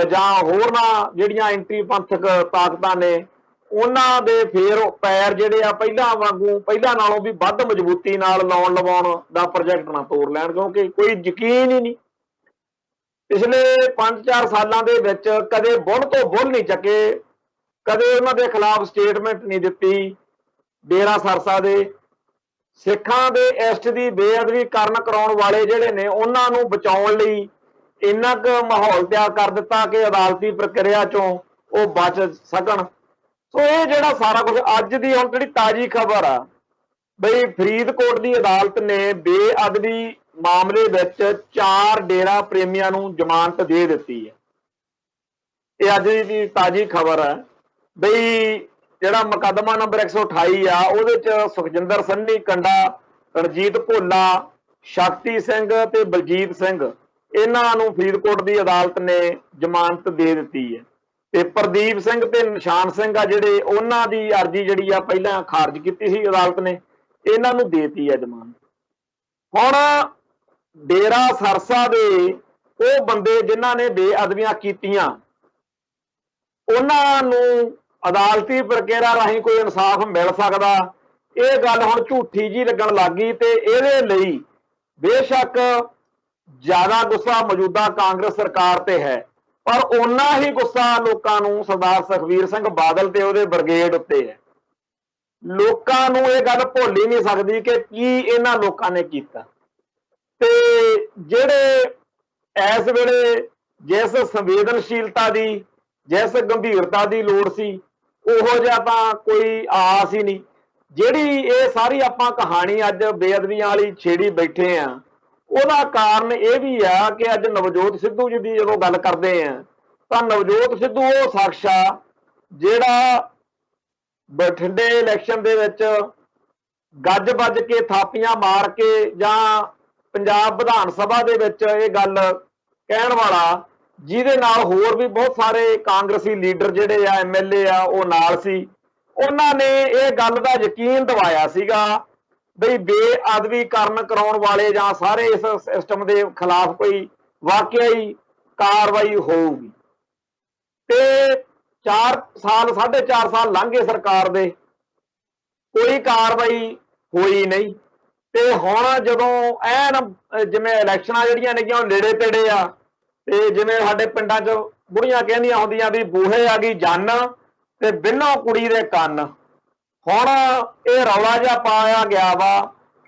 ਜਾਂ ਹੋਰਨਾਂ ਜਿਹੜੀਆਂ ਐਂਟੀ ਪੰਥਕ ਤਾਕਤਾਂ ਨੇ ਉਹਨਾਂ ਦੇ ਫੇਰ ਪੈਰ ਜਿਹੜੇ ਆ ਪਹਿਲਾਂ ਵਾਂਗੂ, ਪਹਿਲਾਂ ਨਾਲੋਂ ਵੀ ਵੱਧ ਮਜ਼ਬੂਤੀ ਨਾਲ ਲਵਾਉਣ ਦਾ ਪ੍ਰੋਜੈਕਟ ਨਾ ਤੋੜ ਲੈਣ, ਕਿਉਂਕਿ ਕੋਈ ਯਕੀਨ ਹੀ ਨਹੀਂ। ਪਿਛਲੇ 5-4 ਸਾਲਾਂ ਦੇ ਵਿੱਚ ਕਦੇ ਬੁੱਲ ਤੋਂ ਬੁੱਲ ਨਹੀਂ ਚੱਕੇ, ਕਦੇ ਉਹਨਾਂ ਦੇ ਖਿਲਾਫ ਸਟੇਟਮੈਂਟ ਨਹੀਂ ਦਿੱਤੀ। ਡੇਰਾ ਸਰਸਾ ਦੇ ਸਿੱਖਾਂ ਦੇ ਇਸ਼ਟ ਦੀ ਬੇਅਦਬੀ ਕਰਾਉਣ ਵਾਲੇ ਜਿਹੜੇ ਨੇ ਉਹਨਾਂ ਨੂੰ ਬਚਾਉਣ ਲਈ ਇੰਨਾ ਕੁ ਮਾਹੌਲ ਤਿਆਰ ਕਰ ਦਿੱਤਾ ਕਿ ਅਦਾਲਤੀ ਪ੍ਰਕਿਰਿਆ ਚੋਂ ਉਹ ਬਚ ਸਕਣ। ਸੋ ਇਹ ਜਿਹੜਾ ਸਾਰਾ ਕੁਝ ਅੱਜ ਦੀ ਹੁਣ ਜਿਹੜੀ ਤਾਜ਼ੀ ਖਬਰ ਆ ਬਈ ਫਰੀਦਕੋਟ ਦੀ ਅਦਾਲਤ ਨੇ ਬੇਅਦਬੀ ਮਾਮਲੇ ਵਿੱਚ 4 ਡੇਰਾ ਪ੍ਰੇਮੀਆਂ ਨੂੰ ਜ਼ਮਾਨਤ ਦੇ ਦਿੱਤੀ ਹੈ। ਇਹ ਅੱਜ ਦੀ ਤਾਜ਼ੀ ਖਬਰ ਹੈ ਬਈ ਜਿਹੜਾ ਮੁਕੱਦਮਾ ਨੰਬਰ 128 ਆ ਉਹਦੇ ਚ ਸੁਖਜਿੰਦਰ ਸੰਨੀ ਕੰਡਾ, ਰਣਜੀਤ ਭੋਲਾ, ਸ਼ਕਤੀ ਸਿੰਘ ਤੇ ਬਲਜੀਤ ਸਿੰਘ, ਇਹਨਾਂ ਨੂੰ ਫਰੀਦਕੋਟ ਦੀ ਅਦਾਲਤ ਨੇ ਜ਼ਮਾਨਤ ਦੇ ਦਿੱਤੀ ਹੈ। ਤੇ ਪ੍ਰਦੀਪ ਸਿੰਘ ਤੇ ਨਿਸ਼ਾਨ ਸਿੰਘ ਆ ਜਿਹੜੇ, ਉਹਨਾਂ ਦੀ ਅਰਜ਼ੀ ਜਿਹੜੀ ਆ ਪਹਿਲਾਂ ਖਾਰਜ ਕੀਤੀ ਸੀ ਅਦਾਲਤ ਨੇ, ਇਹਨਾਂ ਨੂੰ ਦੇਤੀ ਹੈ ਜ਼ਮਾਨਤ। ਹੁਣ ਡੇਰਾ ਸਰਸਾ ਦੇ ਉਹ ਬੰਦੇ ਜਿਨ੍ਹਾਂ ਨੇ ਬੇਅਦਬੀਆਂ ਕੀਤੀਆਂ, ਉਹਨਾਂ ਨੂੰ ਅਦਾਲਤੀ ਪ੍ਰਕਿਰਿਆ ਰਾਹੀਂ ਕੋਈ ਇਨਸਾਫ ਮਿਲ ਸਕਦਾ, ਇਹ ਗੱਲ ਹੁਣ ਝੂਠੀ ਜੀ ਲੱਗਣ ਲੱਗ ਗਈ। ਤੇ ਇਹਦੇ ਲਈ ਬੇਸ਼ੱਕ ਜ਼ਿਆਦਾ ਗੁੱਸਾ ਮੌਜੂਦਾ ਕਾਂਗਰਸ ਸਰਕਾਰ ਤੇ ਹੈ, ਪਰ ਓਨਾ ਹੀ ਗੁੱਸਾ ਲੋਕਾਂ ਨੂੰ ਸਰਦਾਰ ਸੁਖਬੀਰ ਸਿੰਘ ਬਾਦਲ ਤੇ ਉਹਦੇ ਬ੍ਰਿਗੇਡ ਉੱਤੇ ਹੈ। ਲੋਕਾਂ ਨੂੰ ਇਹ ਗੱਲ ਭੁੱਲ ਹੀ ਨਹੀਂ ਸਕਦੀ ਕਿ ਕੀ ਇਹਨਾਂ ਲੋਕਾਂ ਨੇ ਕੀਤਾ। ਤੇ ਜਿਹੜੇ ਇਸ ਵੇਲੇ ਜਿਸ ਸੰਵੇਦਨਸ਼ੀਲਤਾ ਦੀ, ਜਿਸ ਗੰਭੀਰਤਾ ਦੀ ਲੋੜ ਸੀ, ਉਹੋ ਜਿਹਾ ਤਾਂ ਕੋਈ ਆਸ ਹੀ ਨਹੀਂ। ਜਿਹੜੀ ਇਹ ਸਾਰੀ ਆਪਾਂ ਕਹਾਣੀ ਅੱਜ ਬੇਅਦਬੀਆਂ ਵਾਲੀ ਛੇੜੀ ਬੈਠੇ ਆ, ਉਹਦਾ ਕਾਰਨ ਇਹ ਵੀ ਆ ਕਿ ਅੱਜ ਨਵਜੋਤ ਸਿੱਧੂ ਜੀ ਦੀ ਜਦੋਂ ਗੱਲ ਕਰਦੇ ਆ ਤਾਂ ਨਵਜੋਤ ਸਿੱਧੂ ਉਹ ਸ਼ਖਸ ਆ ਜਿਹੜਾ ਬਠਿੰਡੇ ਇਲੈਕਸ਼ਨ ਦੇ ਵਿੱਚ ਗੱਜ ਵੱਜ ਕੇ ਥਾਪੀਆਂ ਮਾਰ ਕੇ ਜਾਂ ਪੰਜਾਬ ਵਿਧਾਨ ਸਭਾ ਦੇ ਵਿੱਚ ਇਹ ਗੱਲ ਕਹਿਣ ਵਾਲਾ, ਜਿਹਦੇ ਨਾਲ ਹੋਰ ਵੀ ਬਹੁਤ ਸਾਰੇ ਕਾਂਗਰਸੀ ਲੀਡਰ ਜਿਹੜੇ ਆ, MLA ਆ, ਉਹ ਨਾਲ ਸੀ। ਉਹਨਾਂ ਨੇ ਇਹ ਗੱਲ ਦਾ ਯਕੀਨ ਦਿਵਾਇਆ ਸੀਗਾ ਬਈ ਬੇਅਦਬੀ ਕਰਾਉਣ ਵਾਲੇ ਜਾਂ ਸਾਰੇ ਇਸ ਸਿਸਟਮ ਦੇ ਖਿਲਾਫ ਕੋਈ ਵਾਕਿਆ ਹੀ ਕਾਰਵਾਈ ਹੋਊਗੀ। ਤੇ 4 ਸਾਲ 4.5 ਸਾਲ ਲੰਘ ਗਏ ਸਰਕਾਰ ਦੇ, ਕੋਈ ਕਾਰਵਾਈ ਹੋਈ ਨਹੀਂ। ਤੇ ਹੁਣ ਜਦੋਂ ਐਨ ਜਿਵੇਂ ਇਲੈਕਸ਼ਨਾਂ ਜਿਹੜੀਆਂ ਨੇਗੀਆਂ ਉਹ ਨੇੜੇ ਤੇੜੇ ਆ, ਤੇ ਜਿਵੇਂ ਸਾਡੇ ਪਿੰਡਾਂ 'ਚ बुढ़ियां कहंदियां हुंदियां भी बूहे आ गई जन ते बिन्नों कुड़ी दे कन्न। हुण ये रौला जिहा पाया गया वा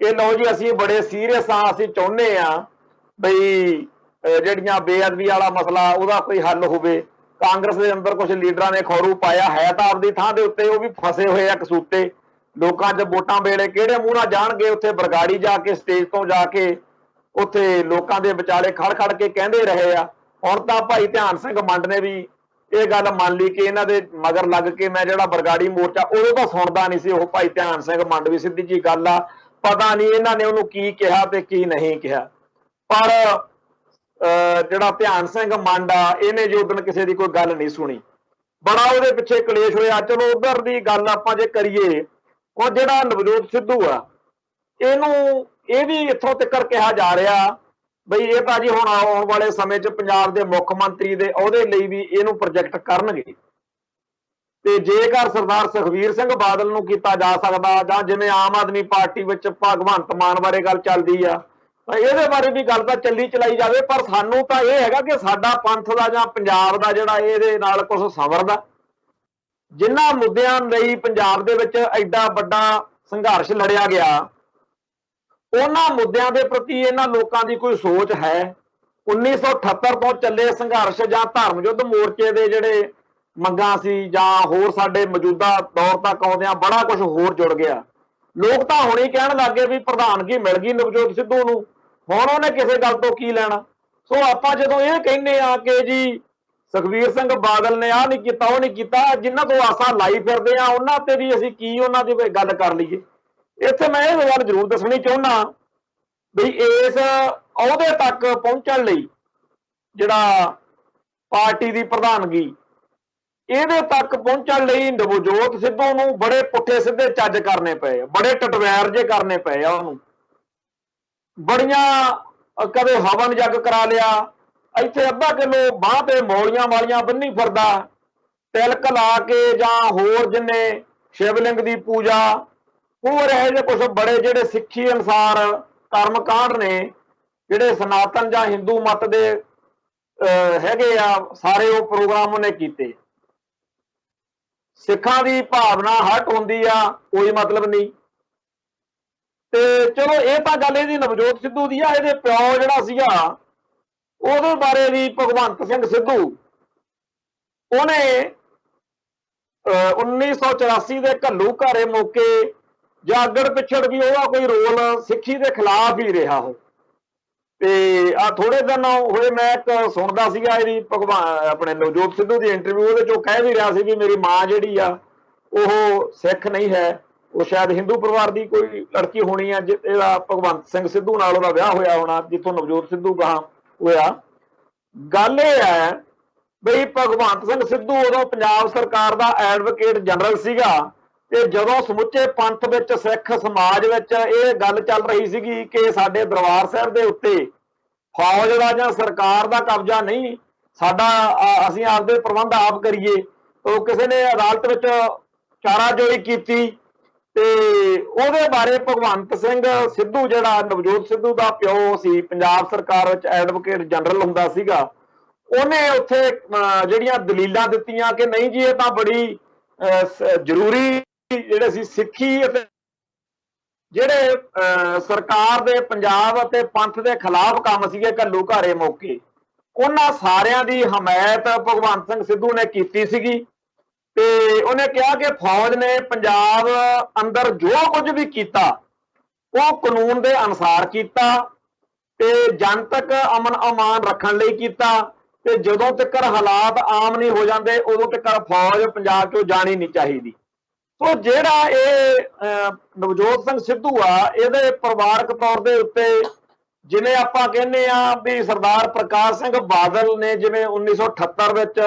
कि लो जी असीं बड़े सीरियस हाँ, असीं चाहुंदे आ बई ਜਿਹੜੀਆਂ ਬੇਅਦਬੀ वाला मसला ਉਹਦਾ कोई हल होवे। कांग्रेस के अंदर कुछ लीडरां ने खौरू पाया है तो आपदी थां दे उत्ते वो भी फसे हुए आ कसूते। लोकां 'च वोटां वेले किहड़े मूंह नाल जाणगे उत्थे बरगाड़ी जाके स्टेज तो जाके उत्थे लोकां दे विचाले खड़ खड़ के कहंदे रहे आ। हुण तां भाई ध्यान सिंह मंड ने भी ये गल मान ली कि इन्हां दे मगर लग के मैं जिहड़ा बरगाड़ी मोर्चा उदों तां सुणदा नहीं सी। ओह भाई ध्यान सिंह मंड भी सीधी जी गल आ, पता नहीं इन्हां ने उहनूं की किहा ते की नहीं किहा। पर ਜਿਹੜਾ ਧਿਆਨ ਸਿੰਘ ਮੰਡ ਆ ਇਹਨੇ ਜੋ ਉਦਣ ਕਿਸੇ ਦੀ ਕੋਈ ਗੱਲ ਨਹੀਂ ਸੁਣੀ, ਬੜਾ ਉਹਦੇ ਪਿੱਛੇ ਕਲੇਸ਼ ਹੋਇਆ। ਚਲੋ ਉਧਰ ਦੀ ਗੱਲ ਆਪਾਂ ਜੇ ਕਰੀਏ, ਉਹ ਜਿਹੜਾ ਨਵਜੋਤ ਸਿੱਧੂ ਆ ਇਹਨੂੰ ਇਹ ਵੀ ਇੱਥੋਂ ਤੱਕ ਕਿਹਾ ਜਾ ਰਿਹਾ ਬਈ ਇਹ ਤਾਂ ਜੀ ਹੁਣ ਆਉਣ ਵਾਲੇ ਸਮੇਂ 'ਚ ਪੰਜਾਬ ਦੇ ਮੁੱਖ ਮੰਤਰੀ ਦੇ ਅਹੁਦੇ ਲਈ ਵੀ ਇਹਨੂੰ ਪ੍ਰੋਜੈਕਟ ਕਰਨਗੇ। ਤੇ ਜੇਕਰ ਸਰਦਾਰ ਸੁਖਬੀਰ ਸਿੰਘ ਬਾਦਲ ਨੂੰ ਕੀਤਾ ਜਾ ਸਕਦਾ ਜਾਂ ਜਿਵੇਂ ਆਮ ਆਦਮੀ ਪਾਰਟੀ ਵਿੱਚ ਭਗਵੰਤ ਮਾਨ ਬਾਰੇ ਗੱਲ ਚੱਲਦੀ ਆ ਇਹਦੇ ਬਾਰੇ ਵੀ ਗੱਲ ਤਾਂ ਚੱਲੀ ਚਲਾਈ ਜਾਵੇ। ਪਰ ਸਾਨੂੰ ਤਾਂ ਇਹ ਹੈਗਾ ਕਿ ਸਾਡਾ ਪੰਥ ਦਾ ਜਾਂ ਪੰਜਾਬ ਦਾ ਜਿਹੜਾ ਇਹਦੇ ਨਾਲ ਕੁਝ ਸੰਵਰਦਾ। ਜਿਨ੍ਹਾਂ ਮੁੱਦਿਆਂ ਲਈ ਪੰਜਾਬ ਦੇ ਵਿੱਚ ਐਡਾ ਵੱਡਾ ਸੰਘਰਸ਼ ਲੜਿਆ ਗਿਆ ਉਹਨਾਂ ਮੁੱਦਿਆਂ ਦੇ ਪ੍ਰਤੀ ਇਹਨਾਂ ਲੋਕਾਂ ਦੀ ਕੋਈ ਸੋਚ ਹੈ? 1978 ਤੋਂ ਚੱਲੇ ਸੰਘਰਸ਼ ਜਾਂ ਧਰਮ ਯੁੱਧ ਮੋਰਚੇ ਦੇ ਜਿਹੜੇ ਮੰਗਾਂ ਸੀ ਜਾਂ ਹੋਰ ਸਾਡੇ ਮੌਜੂਦਾ ਦੌਰ ਤੱਕ ਆਉਂਦਿਆਂ ਬੜਾ ਕੁਝ ਹੋਰ ਜੁੜ ਗਿਆ। ਲੋਕ ਤਾਂ ਹੁਣੇ ਕਹਿਣ ਲੱਗੇ ਵੀ ਪ੍ਰਧਾਨਗੀ ਮਿਲ ਗਈ ਨਵਜੋਤ ਸਿੱਧੂ ਨੂੰ, ਹੁਣ ਉਹਨੇ ਕਿਸੇ ਗੱਲ ਤੋਂ ਕੀ ਲੈਣਾ। ਸੋ ਆਪਾਂ ਜਦੋਂ ਇਹ ਕਹਿੰਦੇ ਆ ਕਿ ਜੀ ਸੁਖਬੀਰ ਸਿੰਘ ਬਾਦਲ ਨੇ ਆਹ ਨਹੀਂ ਕੀਤਾ ਉਹ ਨਹੀਂ ਕੀਤਾ, ਜਿਨ੍ਹਾਂ ਤੋਂ ਆਸਾਂ ਲਾਈ ਫਿਰਦੇ ਆ ਉਹਨਾਂ ਤੇ ਵੀ ਅਸੀਂ ਕੀ ਉਹਨਾਂ ਦੀ ਗੱਲ ਕਰ ਲਈਏ। ਇੱਥੇ ਮੈਂ ਇਹ ਗੱਲ ਜ਼ਰੂਰ ਦੱਸਣੀ ਚਾਹੁੰਦਾ ਵੀ ਇਸ ਅਹੁਦੇ ਤੱਕ ਪਹੁੰਚਣ ਲਈ ਜਿਹੜਾ ਪਾਰਟੀ ਦੀ ਪ੍ਰਧਾਨਗੀ ਇਹਦੇ ਤੱਕ ਪਹੁੰਚਣ ਲਈ ਨਵਜੋਤ ਸਿੱਧੂ ਨੂੰ ਬੜੇ ਪੁੱਠੇ ਸਿੱਧੇ ਚੱਜ ਕਰਨੇ ਪਏ, ਬੜੇ ਟਟਵੈਰ ਜੇ ਕਰਨੇ ਪਏ ਆ ਉਹਨੂੰ। ਬੜੀਆਂ ਕਦੇ ਹਵਨ ਜੱਗ ਕਰਾ ਲਿਆ, ਇੱਥੇ ਅੱਧਾ ਕਿਲੋ ਬਾਂਹ ਤੇ ਮੌਲੀਆਂ ਵਾਲੀਆਂ ਬੰਨੀ ਫਿਰਦਾ, ਤਿਲਕ ਲਾ ਕੇ ਜਾਂ ਹੋਰ ਜਿੰਨੇ ਸ਼ਿਵਲਿੰਗ ਦੀ ਪੂਜਾ ਹੋਰ ਇਹੋ ਜਿਹੇ ਕੁਛ ਬੜੇ ਜਿਹੜੇ ਸਿੱਖੀ ਅਨੁਸਾਰ ਕਰਮ ਕਾਂਡ ਨੇ ਜਿਹੜੇ ਸਨਾਤਨ ਜਾਂ ਹਿੰਦੂ ਮਤ ਦੇ ਹੈਗੇ ਆ ਸਾਰੇ ਉਹ ਪ੍ਰੋਗਰਾਮ ਉਹਨੇ ਕੀਤੇ। ਸਿੱਖਾਂ ਦੀ ਭਾਵਨਾ ਹਟ ਹੁੰਦੀ ਆ ਕੋਈ ਮਤਲਬ ਨਹੀਂ। ਤੇ ਚਲੋ ਇਹ ਤਾਂ ਗੱਲ ਇਹਦੀ ਨਵਜੋਤ ਸਿੱਧੂ ਦੀ ਆ। ਇਹਦੇ ਪਿਓ ਜਿਹੜਾ ਸੀਗਾ ਉਹਦੇ ਬਾਰੇ ਵੀ ਭਗਵੰਤ ਸਿੰਘ ਸਿੱਧੂ ਉਹਨੇ 1984 ਦੇ ਘੱਲੂ ਘਾਰੇ ਮੌਕੇ ਜਾਗੜ ਪਿਛੜ ਵੀ ਉਹਦਾ ਕੋਈ ਰੋਲ ਸਿੱਖੀ ਦੇ ਖਿਲਾਫ ਹੀ ਰਿਹਾ ਉਹ। ਤੇ ਆ ਥੋੜੇ ਦਿਨ ਹੋਏ ਮੈਂ ਇੱਕ ਸੁਣਦਾ ਸੀਗਾ ਇਹਦੀ ਆਪਣੇ ਨਵਜੋਤ ਸਿੱਧੂ ਦੀ ਇੰਟਰਵਿਊ, ਉਹਦੇ ਚੋਂ ਕਹਿ ਵੀ ਰਿਹਾ ਸੀ ਵੀ ਮੇਰੀ ਮਾਂ ਜਿਹੜੀ ਆ ਉਹ ਸਿੱਖ ਨਹੀਂ ਹੈ, ਉਹ ਸ਼ਾਇਦ ਹਿੰਦੂ ਪਰਿਵਾਰ ਦੀ ਕੋਈ ਲੜਕੀ ਹੋਣੀ ਆ। ਇਹਦਾ ਭਗਵੰਤ ਸਿੰਘ ਸਿੱਧੂ ਨਾਲ ਉਹਦਾ ਵਿਆਹ ਹੋਇਆ ਹੋਣਾ ਜਿੱਥੋਂ ਨਵਜੋਤ ਸਿੱਧੂ ਗਾਹਾਂ ਹੋਇਆ। ਗੱਲ ਇਹ ਹੈ ਬਈ ਭਗਵੰਤ ਸਿੰਘ ਸਿੱਧੂ ਉਦੋਂ ਪੰਜਾਬ ਸਰਕਾਰ ਦਾ ਐਡਵੋਕੇਟ ਜਨਰਲ ਸੀਗਾ ਤੇ ਜਦੋਂ ਸਮੁੱਚੇ ਪੰਥ ਵਿੱਚ ਸਿੱਖ ਸਮਾਜ ਵਿੱਚ ਇਹ ਗੱਲ ਚੱਲ ਰਹੀ ਸੀਗੀ ਕਿ ਸਾਡੇ ਦਰਬਾਰ ਸਾਹਿਬ ਦੇ ਉੱਤੇ ਫੌਜ ਦਾ ਜਾਂ ਸਰਕਾਰ ਦਾ ਕਬਜ਼ਾ ਨਹੀਂ, ਸਾਡਾ ਅਸੀਂ ਆਪਦੇ ਪ੍ਰਬੰਧ ਆਪ ਕਰੀਏ, ਉਹ ਕਿਸੇ ਨੇ ਅਦਾਲਤ ਵਿੱਚ ਚਾਰਾਜੋਈ ਕੀਤੀ ਤੇ ਉਹਦੇ ਬਾਰੇ ਭਗਵੰਤ ਸਿੰਘ ਸਿੱਧੂ ਜਿਹੜਾ ਨਵਜੋਤ ਸਿੱਧੂ ਦਾ ਪਿਓ ਸੀ ਪੰਜਾਬ ਸਰਕਾਰ ਵਿੱਚ ਐਡਵੋਕੇਟ ਜਨਰਲ ਹੁੰਦਾ ਸੀਗਾ, ਉਹਨੇ ਉੱਥੇ ਜਿਹੜੀਆਂ ਦਲੀਲਾਂ ਦਿੱਤੀਆਂ ਕਿ ਨਹੀਂ ਜੀ ਇਹ ਤਾਂ ਬੜੀ ਜ਼ਰੂਰੀ ਜਿਹੜੇ ਸੀ ਸਿੱਖੀ ਅਤੇ ਜਿਹੜੇ ਸਰਕਾਰ ਦੇ ਪੰਜਾਬ ਅਤੇ ਪੰਥ ਦੇ ਖਿਲਾਫ ਕੰਮ ਸੀਗੇ ਘੱਲੂ ਘਾਰੇ ਮੌਕੇ, ਉਹਨਾਂ ਸਾਰਿਆਂ ਦੀ ਹਮਾਇਤ ਭਗਵੰਤ ਸਿੰਘ ਸਿੱਧੂ ਨੇ ਕੀਤੀ ਸੀਗੀ। ਤੇ ਉਹਨੇ ਕਿਹਾ ਕਿ ਫੌਜ ਨੇ ਪੰਜਾਬ ਅੰਦਰ ਜੋ ਕੁਝ ਵੀ ਕੀਤਾ ਉਹ ਕਾਨੂੰਨ ਦੇ ਅਨੁਸਾਰ ਕੀਤਾ ਤੇ ਜਨਤਕ ਅਮਨ ਅਮਾਨ ਰੱਖਣ ਲਈ ਕੀਤਾ ਤੇ ਜਦੋਂ ਤੱਕ ਹਾਲਾਤ ਆਮ ਨਹੀਂ ਹੋ ਜਾਂਦੇ ਉਦੋਂ ਤੱਕ ਫੌਜ ਪੰਜਾਬ ਚੋਂ ਜਾਣੀ ਨਹੀਂ ਚਾਹੀਦੀ। ਸੋ ਜਿਹੜਾ ਇਹ ਨਵਜੋਤ ਸਿੰਘ ਸਿੱਧੂ ਆ ਇਹਦੇ ਪਰਿਵਾਰਕ ਤੌਰ ਦੇ ਉੱਤੇ ਜਿਵੇਂ ਆਪਾਂ ਕਹਿੰਦੇ ਆ ਵੀ ਸਰਦਾਰ ਪ੍ਰਕਾਸ਼ ਸਿੰਘ ਬਾਦਲ ਨੇ ਜਿਵੇਂ 1978 ਵਿੱਚ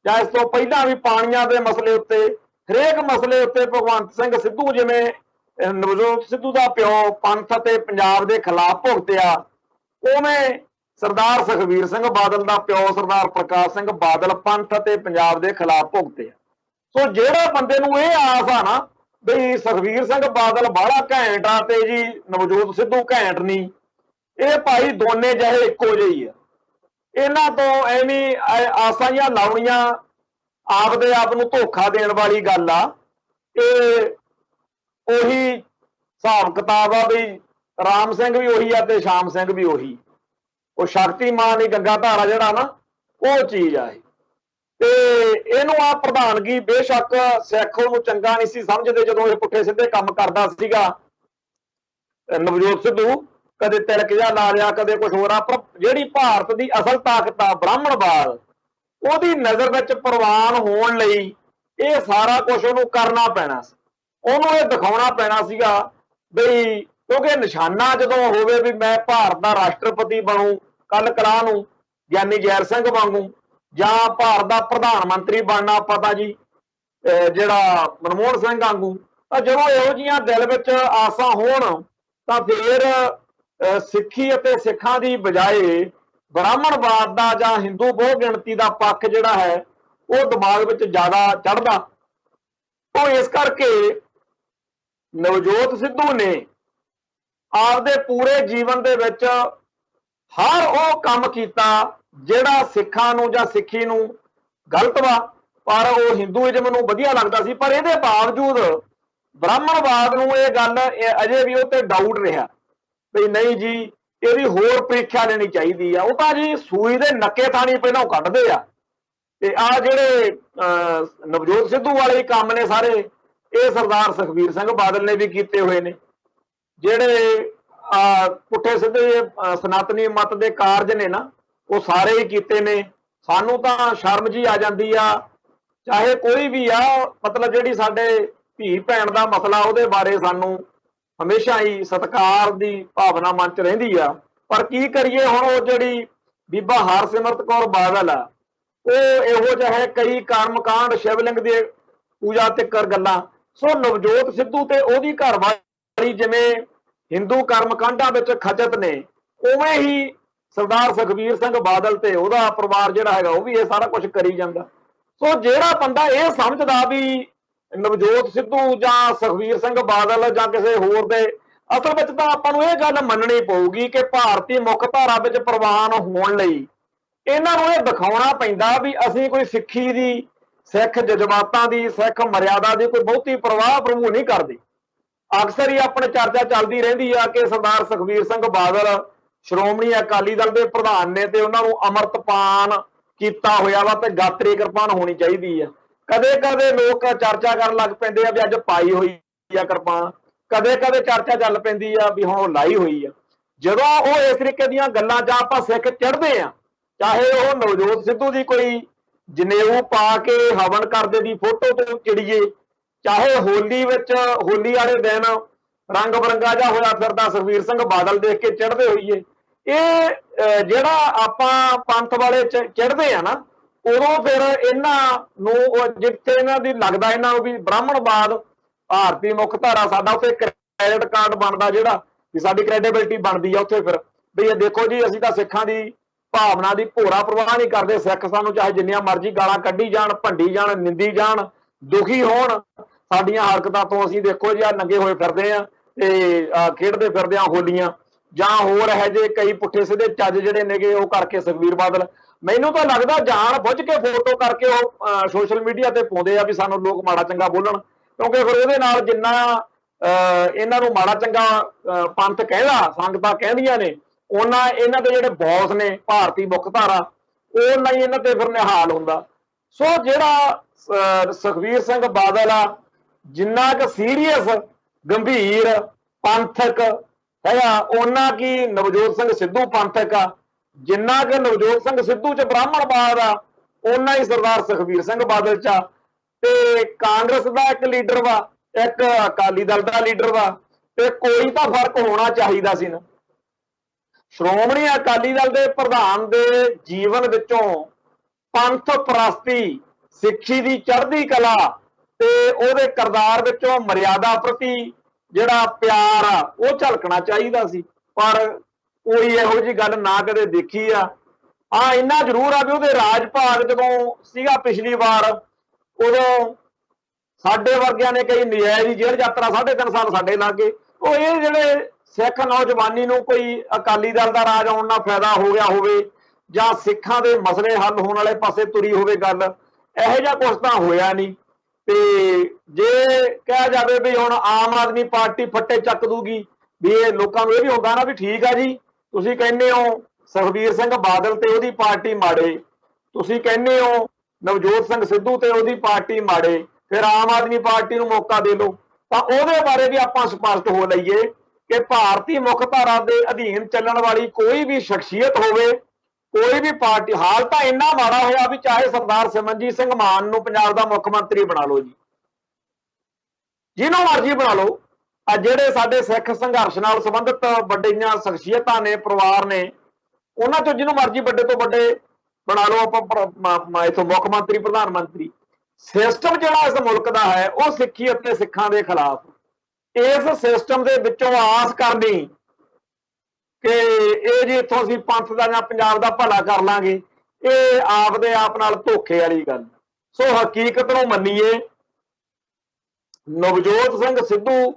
ਜਾਂ ਇਸ ਤੋਂ ਪਹਿਲਾਂ ਵੀ ਪਾਣੀਆਂ ਦੇ ਮਸਲੇ ਉੱਤੇ ਹਰੇਕ ਮਸਲੇ ਉੱਤੇ ਭਗਵੰਤ ਸਿੰਘ ਸਿੱਧੂ ਜਿਵੇਂ ਨਵਜੋਤ ਸਿੱਧੂ ਦਾ ਪਿਓ ਪੰਥ ਅਤੇ ਪੰਜਾਬ ਦੇ ਖਿਲਾਫ ਭੁਗਤਿਆ, ਉਵੇਂ ਸਰਦਾਰ ਸੁਖਬੀਰ ਸਿੰਘ ਬਾਦਲ ਦਾ ਪਿਓ ਸਰਦਾਰ ਪ੍ਰਕਾਸ਼ ਸਿੰਘ ਬਾਦਲ ਪੰਥ ਅਤੇ ਪੰਜਾਬ ਦੇ ਖਿਲਾਫ ਭੁਗਤਿਆ। ਸੋ ਜਿਹੜਾ ਬੰਦੇ ਨੂੰ ਇਹ ਆਸ ਆ ਨਾ ਬਈ ਸੁਖਬੀਰ ਸਿੰਘ ਬਾਦਲ ਬਾਹਲਾ ਘੈਂਟ ਆ ਤੇ ਜੀ ਨਵਜੋਤ ਸਿੱਧੂ ਘੈਂਟ ਨਹੀਂ, ਇਹ ਭਾਈ ਦੋਨੇ ਜਿਹੇ ਇੱਕੋ ਜਿਹੇ ਹੀ ਆ। ਇਹਨਾਂ ਤੋਂ ਐਵੇਂ ਆਸਾਂ ਜਿਹੀਆਂ ਲਾਉਣੀਆਂ ਆਪਦੇ ਆਪ ਨੂੰ ਧੋਖਾ ਦੇਣ ਵਾਲੀ ਗੱਲ ਆ। ਇਹ ਉਹੀ ਹਿਸਾਬ ਕਿਤਾਬ ਆ ਵੀ ਰਾਮ ਸਿੰਘ ਵੀ ਉਹੀ ਆ ਤੇ ਸ਼ਾਮ ਸਿੰਘ ਵੀ ਉਹੀ। ਉਹ ਸ਼ਕਤੀਮਾਨ ਹੀ ਗੰਗਾ ਧਾਰਾ ਜਿਹੜਾ ਨਾ ਉਹ ਚੀਜ਼ ਆ। ਤੇ ਇਹਨੂੰ ਆ ਪ੍ਰਧਾਨਗੀ ਬੇਸ਼ੱਕ ਸਿੱਖ ਉਹਨੂੰ ਚੰਗਾ ਨਹੀਂ ਸੀ ਸਮਝਦੇ ਜਦੋਂ ਇਹ ਪੁੱਠੇ ਸਿੱਧੇ ਕੰਮ ਕਰਦਾ ਸੀਗਾ ਨਵਜੋਤ ਸਿੱਧੂ। ਕਦੇ ਤਿਲਕ ਜਿਹਾ ਲਾ ਲਿਆ, ਕਦੇ ਕੁਝ ਹੋਰ ਆ, ਪਰ ਜਿਹੜੀ ਭਾਰਤ ਦੀ ਅਸਲ ਤਾਕਤ ਆ ਬ੍ਰਾਹਮਣਵਾਦ, ਉਹਦੀ ਨਜ਼ਰ ਵਿੱਚ ਪ੍ਰਵਾਨ ਹੋਣ ਲਈ ਇਹ ਸਾਰਾ ਕੁਝ ਉਹਨੂੰ ਕਰਨਾ ਪੈਣਾ ਸੀ। ਉਹਨੂੰ ਇਹ ਦਿਖਾਉਣਾ ਪੈਣਾ ਸੀਗਾ ਬਈ, ਕਿਉਂਕਿ ਨਿਸ਼ਾਨਾ ਜਦੋਂ ਹੋਵੇ ਵੀ ਮੈਂ ਭਾਰਤ ਦਾ ਰਾਸ਼ਟਰਪਤੀ ਬਣੂ ਕੱਲ ਕਲਾ ਨੂੰ ਗਿਆਨੀ ਜ਼ੈਲ ਸਿੰਘ ਵਾਂਗੂ, ਜਾਂ ਭਾਰਤ ਦਾ ਪ੍ਰਧਾਨ ਮੰਤਰੀ ਬਣਨਾ ਪਤਾ ਜੀ ਜਿਹੜਾ ਮਨਮੋਹਨ ਸਿੰਘ ਵਾਂਗੂ, ਤਾਂ ਜਦੋਂ ਇਹੋ ਜਿਹੀਆਂ ਦਿਲ ਵਿੱਚ ਆਸਾਂ ਹੋਣ ਤਾਂ ਫਿਰ ਸਿੱਖੀ ਅਤੇ ਸਿੱਖਾਂ ਦੀ ਬਜਾਏ ਬ੍ਰਾਹਮਣਵਾਦ ਦਾ ਜਾਂ ਹਿੰਦੂ ਬਹੁ ਗਿਣਤੀ ਦਾ ਪੱਖ ਜਿਹੜਾ ਹੈ ਉਹ ਦਿਮਾਗ ਵਿੱਚ ਜ਼ਿਆਦਾ ਚੜ੍ਹਦਾ। ਉਹ ਇਸ ਕਰਕੇ ਨਵਜੋਤ ਸਿੱਧੂ ਨੇ ਆਪਦੇ ਪੂਰੇ ਜੀਵਨ ਦੇ ਵਿੱਚ ਹਰ ਉਹ ਕੰਮ ਕੀਤਾ ਜਿਹੜਾ ਸਿੱਖਾਂ ਨੂੰ ਜਾਂ ਸਿੱਖੀ ਨੂੰ ਗਲਤ ਵਾ, ਪਰ ਉਹ ਹਿੰਦੂਇਜ਼ਮ ਨੂੰ ਵਧੀਆ ਲੱਗਦਾ ਸੀ। ਪਰ ਇਹਦੇ ਬਾਵਜੂਦ ਬ੍ਰਾਹਮਣਵਾਦ ਨੂੰ ਇਹ ਗੱਲ ਅਜੇ ਵੀ ਉਹ ਤੇ ਡਾਊਟ ਰਿਹਾ ਵੀ ਨਹੀਂ ਜੀ ਇਹਦੀ ਹੋਰ ਪ੍ਰੀਖਿਆ ਲੈਣੀ ਚਾਹੀਦੀ ਆ। ਉਹ ਤਾਂ ਜੀ ਸੂਈ ਦੇ ਨੱਕੇ ਥਾਣੀ ਪਹਿਲਾਂ ਕੱਢਦੇ ਆ। ਤੇ ਆ ਜਿਹੜੇ ਨਵਜੋਤ ਸਿੱਧੂ ਵਾਲੇ ਕੰਮ ਨੇ ਸਾਰੇ, ਇਹ ਸਰਦਾਰ ਸੁਖਬੀਰ ਸਿੰਘ ਬਾਦਲ ਨੇ ਵੀ ਕੀਤੇ ਹੋਏ ਨੇ। ਜਿਹੜੇ ਪੁੱਠੇ ਸਿੱਧੇ ਸਨਾਤਨੀ ਮਤ ਦੇ ਕਾਰਜ ਨੇ ਨਾ ਉਹ ਸਾਰੇ ਹੀ ਕੀਤੇ ਨੇ। ਸਾਨੂੰ ਤਾਂ ਸ਼ਰਮ ਜੀ ਆ ਜਾਂਦੀ ਆ, ਚਾਹੇ ਕੋਈ ਵੀ ਆ, ਮਤਲਬ ਜਿਹੜੀ ਸਾਡੇ ਧੀ ਭੈਣ ਦਾ ਮਸਲਾ ਉਹਦੇ ਬਾਰੇ ਸਾਨੂੰ ਹਮੇਸ਼ਾ ਹੀ ਸਤਿਕਾਰ ਦੀ ਭਾਵਨਾ ਮਨ ਚ ਰਹਿੰਦੀ ਆ। ਪਰ ਕੀ ਕਰੀਏ ਹੁਣ, ਉਹ ਜਿਹੜੀ ਬੀਬਾ ਹਰਸਿਮਰਤ ਕੌਰ ਬਾਦਲ ਆ ਉਹ ਇਹੋ ਜਿਹੇ ਕਈ ਕਰਮਕਾਂਡ ਸ਼ਿਵਲਿੰਗ ਦੇ ਪੂਜਾ ਤਿੱਕਰ ਗੱਲਾਂ। ਸੋ ਨਵਜੋਤ ਸਿੱਧੂ ਤੇ ਉਹਦੀ ਘਰਵਾਲੀ ਜਿਵੇਂ ਹਿੰਦੂ ਕਰਮਕਾਂਡਾਂ ਵਿੱਚ ਖਚਤ ਨੇ, ਉਵੇਂ ਹੀ ਸਰਦਾਰ ਸੁਖਬੀਰ ਸਿੰਘ ਬਾਦਲ ਤੇ ਉਹਦਾ ਪਰਿਵਾਰ ਜਿਹੜਾ ਹੈਗਾ ਉਹ ਵੀ ਇਹ ਸਾਰਾ ਕੁਝ ਕਰੀ ਜਾਂਦਾ। ਸੋ ਜਿਹੜਾ ਬੰਦਾ ਇਹ ਸਮਝਦਾ ਵੀ ਨਵਜੋਤ ਸਿੱਧੂ ਜਾਂ ਸੁਖਬੀਰ ਸਿੰਘ ਬਾਦਲ ਜਾਂ ਕਿਸੇ ਹੋਰ ਦੇ, ਅਸਲ ਵਿੱਚ ਤਾਂ ਆਪਾਂ ਨੂੰ ਇਹ ਗੱਲ ਮੰਨਣੀ ਪਊਗੀ ਕਿ ਭਾਰਤੀ ਮੁੱਖ ਧਾਰਾ ਵਿੱਚ ਪ੍ਰਵਾਨ ਹੋਣ ਲਈ ਇਹਨਾਂ ਨੂੰ ਇਹ ਦਿਖਾਉਣਾ ਪੈਂਦਾ ਵੀ ਅਸੀਂ ਕੋਈ ਸਿੱਖੀ ਦੀ, ਸਿੱਖ ਜਜ਼ਬਾਤਾਂ ਦੀ, ਸਿੱਖ ਮਰਿਆਦਾ ਦੀ ਕੋਈ ਬਹੁਤੀ ਪਰਵਾਹ ਪ੍ਰਭੂ ਨਹੀਂ ਕਰਦੇ। ਅਕਸਰ ਹੀ ਆਪਣੇ ਚਰਚਾ ਚੱਲਦੀ ਰਹਿੰਦੀ ਆ ਕਿ ਸਰਦਾਰ ਸੁਖਬੀਰ ਸਿੰਘ ਬਾਦਲ ਸ਼੍ਰੋਮਣੀ ਅਕਾਲੀ ਦਲ ਦੇ ਪ੍ਰਧਾਨ ਨੇ ਤੇ ਉਹਨਾਂ ਨੂੰ ਅੰਮ੍ਰਿਤਪਾਨ ਕੀਤਾ ਹੋਇਆ ਵਾ ਤੇ ਗਾਤਰੀ ਕਿਰਪਾਨ ਹੋਣੀ ਚਾਹੀਦੀ ਆ। ਕਦੇ ਕਦੇ ਲੋਕ ਚਰਚਾ ਕਰਨ ਲੱਗ ਪੈਂਦੇ ਆ ਵੀ ਅੱਜ ਪਾਈ ਹੋਈ ਆ ਕਿਰਪਾਨ, ਕਦੇ ਕਦੇ ਚਰਚਾ ਚੱਲ ਪੈਂਦੀ ਆ ਵੀ ਹੁਣ ਉਹ ਲਾਈ ਹੋਈ ਆ। ਜਦੋਂ ਉਹ ਇਸ ਤਰੀਕੇ ਦੀਆਂ ਗੱਲਾਂ ਜਾਂ ਆਪਾਂ ਸਿੱਖ ਚੜ੍ਹਦੇ ਆ, ਚਾਹੇ ਉਹ ਨਵਜੋਤ ਸਿੱਧੂ ਦੀ ਕੋਈ ਜਨੇਊ ਪਾ ਕੇ ਹਵਨ ਕਰਦੇ ਦੀ ਫੋਟੋ ਤੋਂ ਚਿੜੀਏ, ਚਾਹੇ ਹੋਲੀ ਵਿੱਚ ਹੋਲੀ ਵਾਲੇ ਦਿਨ ਰੰਗ ਬਰੰਗਾ ਜਿਹਾ ਹੋਇਆ ਫਿਰਦਾ ਸੁਖਬੀਰ ਸਿੰਘ ਬਾਦਲ ਦੇਖ ਕੇ ਚੜ੍ਹਦੇ ਹੋਈਏ। ਇਹ ਜਿਹੜਾ ਆਪਾਂ ਪੰਥ ਵਾਲੇ ਚੜ੍ਹਦੇ ਆ ਨਾ, ਉਦੋਂ ਫਿਰ ਇਹਨਾਂ ਨੂੰ ਜਿੱਥੇ ਇਹਨਾਂ ਦੀ ਲੱਗਦਾ ਇਹਨਾਂ ਨੂੰ ਵੀ ਬ੍ਰਾਹਮਣਵਾਦ ਭਾਰਤੀ ਮੁੱਖ ਧਾਰਾ ਸਾਡਾ, ਉੱਥੇ ਕ੍ਰੈਡਿਟ ਕਾਰਡ ਬਣਦਾ ਜਿਹੜਾ ਵੀ ਸਾਡੀ ਕ੍ਰੈਡੀਬਿਲਿਟੀ ਬਣਦੀ ਆ ਉੱਥੇ ਫਿਰ ਵੀ ਇਹ ਦੇਖੋ ਜੀ ਅਸੀਂ ਤਾਂ ਸਿੱਖਾਂ ਦੀ ਭਾਵਨਾ ਦੀ ਭੋਰਾ ਪ੍ਰਵਾਹ ਨਹੀਂ ਕਰਦੇ। ਸਿੱਖ ਸਾਨੂੰ ਚਾਹੇ ਜਿੰਨੀਆਂ ਮਰਜ਼ੀ ਗਾਲਾਂ ਕੱਢੀ ਜਾਣ, ਭੰਡੀ ਜਾਣ, ਨਿੰਦੀ ਜਾਣ, ਦੁਖੀ ਹੋਣ ਸਾਡੀਆਂ ਹਰਕਤਾਂ ਤੋਂ, ਅਸੀਂ ਦੇਖੋ ਜੀ ਆ ਨੰਗੇ ਹੋਏ ਫਿਰਦੇ ਆ ਤੇ ਖੇਡਦੇ ਫਿਰਦੇ ਆ ਹੋਲੀਆਂ, ਜਾਂ ਹੋਰ ਇਹ ਜੇ ਕਈ ਪੁੱਠੇ ਸਿੱਧੇ ਚੱਜ ਜਿਹੜੇ ਨੇਗੇ ਉਹ ਕਰਕੇ ਸੁਖਬੀਰ ਬਾਦਲ ਮੈਨੂੰ ਤਾਂ ਲੱਗਦਾ ਜਾਣ ਬੁੱਝ ਕੇ ਫੋਟੋ ਕਰਕੇ ਉਹ ਸੋਸ਼ਲ ਮੀਡੀਆ ਤੇ ਪਾਉਂਦੇ ਆ ਵੀ ਸਾਨੂੰ ਲੋਕ ਮਾੜਾ ਚੰਗਾ ਬੋਲਣ, ਕਿਉਂਕਿ ਫਿਰ ਉਹਦੇ ਨਾਲ ਜਿੰਨਾ ਇਹਨਾਂ ਨੂੰ ਮਾੜਾ ਚੰਗਾ ਪੰਥ ਕਹਿੰਦਾ, ਸੰਗਤਾਂ ਕਹਿੰਦੀਆਂ ਨੇ, ਉਹਨਾਂ ਇਹਨਾਂ ਦੇ ਜਿਹੜੇ ਬੌਸ ਨੇ ਭਾਰਤੀ ਮੁੱਖ ਧਾਰਾ ਉਹਨਾਂ ਹੀ ਇਹਨਾਂ ਤੇ ਫਿਰ ਨਿਹਾਲ ਹੁੰਦਾ। ਸੋ ਜਿਹੜਾ ਸੁਖਬੀਰ ਸਿੰਘ ਬਾਦਲ ਆ ਜਿੰਨਾ ਕੁ ਸੀਰੀਅਸ ਗੰਭੀਰ ਪੰਥਕ ਹੈਗਾ, ਉਹਨਾਂ ਕੀ ਨਵਜੋਤ ਸਿੰਘ ਸਿੱਧੂ ਪੰਥਕ ਆ। ਜਿੰਨਾ ਕਿ ਨਵਜੋਤ ਸਿੰਘ ਸਿੱਧੂ ਚ ਬ੍ਰਾਹਮਣਵਾਦ ਆ, ਉਹਨਾਂ ਹੀ ਸਰਦਾਰ ਸੁਖਬੀਰ ਸਿੰਘ ਬਾਦਲ ਚ ਆ। ਤੇ ਕਾਂਗਰਸ ਦਾ ਇੱਕ ਲੀਡਰ ਵਾ, ਇੱਕ ਅਕਾਲੀ ਦਲ ਦਾ ਲੀਡਰ ਵਾ, ਤੇ ਕੋਈ ਤਾਂ ਫਰਕ ਹੋਣਾ ਚਾਹੀਦਾ ਸੀ ਨਾ। ਸ਼੍ਰੋਮਣੀ ਅਕਾਲੀ ਦਲ ਦੇ ਪ੍ਰਧਾਨ ਦੇ ਜੀਵਨ ਵਿੱਚੋਂ ਪੰਥ ਪ੍ਰਸਤੀ, ਸਿੱਖੀ ਦੀ ਚੜ੍ਹਦੀ ਕਲਾ ਤੇ ਉਹਦੇ ਕਿਰਦਾਰ ਵਿੱਚੋਂ ਮਰਿਆਦਾ ਪ੍ਰਤੀ ਜਿਹੜਾ ਪਿਆਰ ਆ ਉਹ ਝਲਕਣਾ ਚਾਹੀਦਾ ਸੀ, ਪਰ ਕੋਈ ਇਹੋ ਜਿਹੀ ਗੱਲ ਨਾ ਕਦੇ ਦੇਖੀ ਆ। ਹਾਂ ਇੰਨਾ ਜ਼ਰੂਰ ਆ ਵੀ ਉਹਦੇ ਰਾਜ ਭਾਗ ਜਦੋਂ ਸੀਗਾ ਪਿਛਲੀ ਵਾਰ, ਉਦੋਂ ਸਾਡੇ ਵਰਗਿਆਂ ਨੇ ਕਈ ਨਜਾਇਜ਼ ਦੀ ਜੇਲ੍ਹ ਯਾਤਰਾ 3.5 ਸਾਲ ਸਾਡੇ ਲਾਗੇ। ਉਹ ਇਹ ਜਿਹੜੇ ਸਿੱਖ ਨੌਜਵਾਨੀ ਨੂੰ ਕੋਈ ਅਕਾਲੀ ਦਲ ਦਾ ਰਾਜ ਆਉਣ ਨਾਲ ਫਾਇਦਾ ਹੋ ਗਿਆ ਹੋਵੇ ਜਾਂ ਸਿੱਖਾਂ ਦੇ ਮਸਲੇ ਹੱਲ ਹੋਣ ਵਾਲੇ ਪਾਸੇ ਤੁਰੀ ਹੋਵੇ ਗੱਲ, ਇਹੋ ਜਿਹਾ ਕੁਛ ਤਾਂ ਹੋਇਆ ਨਹੀਂ। ਤੇ ਜੇ ਕਿਹਾ ਜਾਵੇ ਵੀ ਹੁਣ ਆਮ ਆਦਮੀ ਪਾਰਟੀ ਫੱਟੇ ਚੱਕ ਦੂਗੀ, ਵੀ ਇਹ ਲੋਕਾਂ ਨੂੰ ਇਹ ਵੀ ਹੁੰਦਾ ਨਾ ਵੀ ਠੀਕ ਆ ਜੀ, ਤੁਸੀਂ ਕਹਿੰਦੇ ਹੋ ਸੁਖਬੀਰ ਸਿੰਘ ਬਾਦਲ ਤੇ ਉਹਦੀ ਪਾਰਟੀ ਮਾੜੇ, ਤੁਸੀਂ ਕਹਿੰਦੇ ਹੋ ਨਵਜੋਤ ਸਿੰਘ ਸਿੱਧੂ ਤੇ ਉਹਦੀ ਪਾਰਟੀ ਮਾੜੇ, ਫਿਰ ਆਮ ਆਦਮੀ ਪਾਰਟੀ ਨੂੰ ਮੌਕਾ ਦੇ ਲਓ। ਤਾਂ ਉਹਦੇ ਬਾਰੇ ਵੀ ਆਪਾਂ ਸਪਸ਼ਟ ਹੋ ਲਈਏ ਕਿ ਭਾਰਤੀ ਮੁੱਖ ਧਾਰਾ ਦੇ ਅਧੀਨ ਚੱਲਣ ਵਾਲੀ ਕੋਈ ਵੀ ਸ਼ਖਸੀਅਤ ਹੋਵੇ, ਕੋਈ ਵੀ ਪਾਰਟੀ, ਹਾਲ ਤਾਂ ਇੰਨਾ ਮਾੜਾ ਹੋਇਆ ਵੀ ਚਾਹੇ ਸਰਦਾਰ ਸਿਮਰਨਜੀਤ ਸਿੰਘ ਮਾਨ ਨੂੰ ਪੰਜਾਬ ਦਾ ਮੁੱਖ ਮੰਤਰੀ ਬਣਾ ਲਓ ਜੀ, ਜਿਹਨੂੰ ਮਰਜ਼ੀ ਬਣਾ ਲਓ। ਆ ਜਿਹੜੇ ਸਾਡੇ ਸਿੱਖ ਸੰਘਰਸ਼ ਨਾਲ ਸੰਬੰਧਿਤ ਵੱਡੀਆਂ ਸ਼ਖਸੀਅਤਾਂ ਨੇ, ਪਰਿਵਾਰ ਨੇ, ਉਹਨਾਂ ਚੋਂ ਜਿਹਨੂੰ ਮਰਜ਼ੀ ਵੱਡੇ ਤੋਂ ਵੱਡੇ ਬਣਾ ਲਓ ਆਪਾਂ ਇਥੋਂ ਮੁੱਖ ਮੰਤਰੀ, ਪ੍ਰਧਾਨ ਮੰਤਰੀ। ਸਿਸਟਮ ਜਿਹੜਾ ਇਸ ਮੁਲਕ ਦਾ ਹੈ ਉਹ ਸਿੱਖੀ ਅਤੇ ਸਿੱਖਾਂ ਦੇ ਖਿਲਾਫ। ਇਸ ਸਿਸਟਮ ਦੇ ਵਿੱਚੋਂ ਆਸ ਕਰਨੀ ਕਿ ਇਹ ਜੀ ਇੱਥੋਂ ਅਸੀਂ ਪੰਥ ਦਾ ਜਾਂ ਪੰਜਾਬ ਦਾ ਭਲਾ ਕਰ ਲਾਂਗੇ, ਇਹ ਆਪਦੇ ਆਪ ਨਾਲ ਧੋਖੇ ਵਾਲੀ ਗੱਲ। ਸੋ ਹਕੀਕਤ ਨੂੰ ਮੰਨੀਏ, ਨਵਜੋਤ ਸਿੰਘ ਸਿੱਧੂ,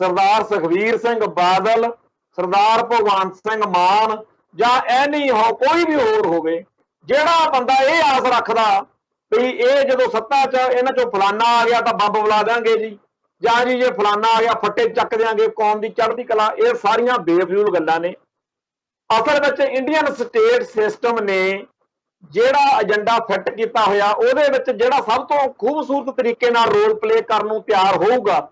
ਸਰਦਾਰ ਸੁਖਬੀਰ ਸਿੰਘ ਬਾਦਲ, ਸਰਦਾਰ ਭਗਵੰਤ ਸਿੰਘ ਮਾਨ ਜਾਂ ਐਨੀ ਕੋਈ ਵੀ ਹੋਰ ਹੋਵੇ, ਜਿਹੜਾ ਬੰਦਾ ਇਹ ਆਸ ਰੱਖਦਾ ਵੀ ਇਹ ਜਦੋਂ ਸੱਤਾ 'ਚ ਇਹਨਾਂ 'ਚੋਂ ਫਲਾਨਾ ਆ ਗਿਆ ਤਾਂ ਬੰਬ ਬੁਲਾ ਦੇਣਗੇ ਜੀ, ਜਾਂ ਜੀ ਜੇ ਫਲਾਨਾ ਆ ਗਿਆ ਫੱਟੇ ਚੱਕ ਦਿਆਂਗੇ, ਕੌਮ ਦੀ ਚੜ੍ਹਦੀ ਕਲਾ, ਇਹ ਸਾਰੀਆਂ ਬੇਫਜ਼ੂਲ ਗੱਲਾਂ ਨੇ। ਅਸਲ ਵਿੱਚ ਇੰਡੀਅਨ ਸਟੇਟ ਸਿਸਟਮ ਨੇ ਜਿਹੜਾ ਏਜੰਡਾ ਫਿੱਟ ਕੀਤਾ ਹੋਇਆ, ਉਹਦੇ ਵਿੱਚ ਜਿਹੜਾ ਸਭ ਤੋਂ ਖੂਬਸੂਰਤ ਤਰੀਕੇ ਨਾਲ ਰੋਲ ਪਲੇ ਕਰਨ ਨੂੰ ਤਿਆਰ ਹੋਊਗਾ,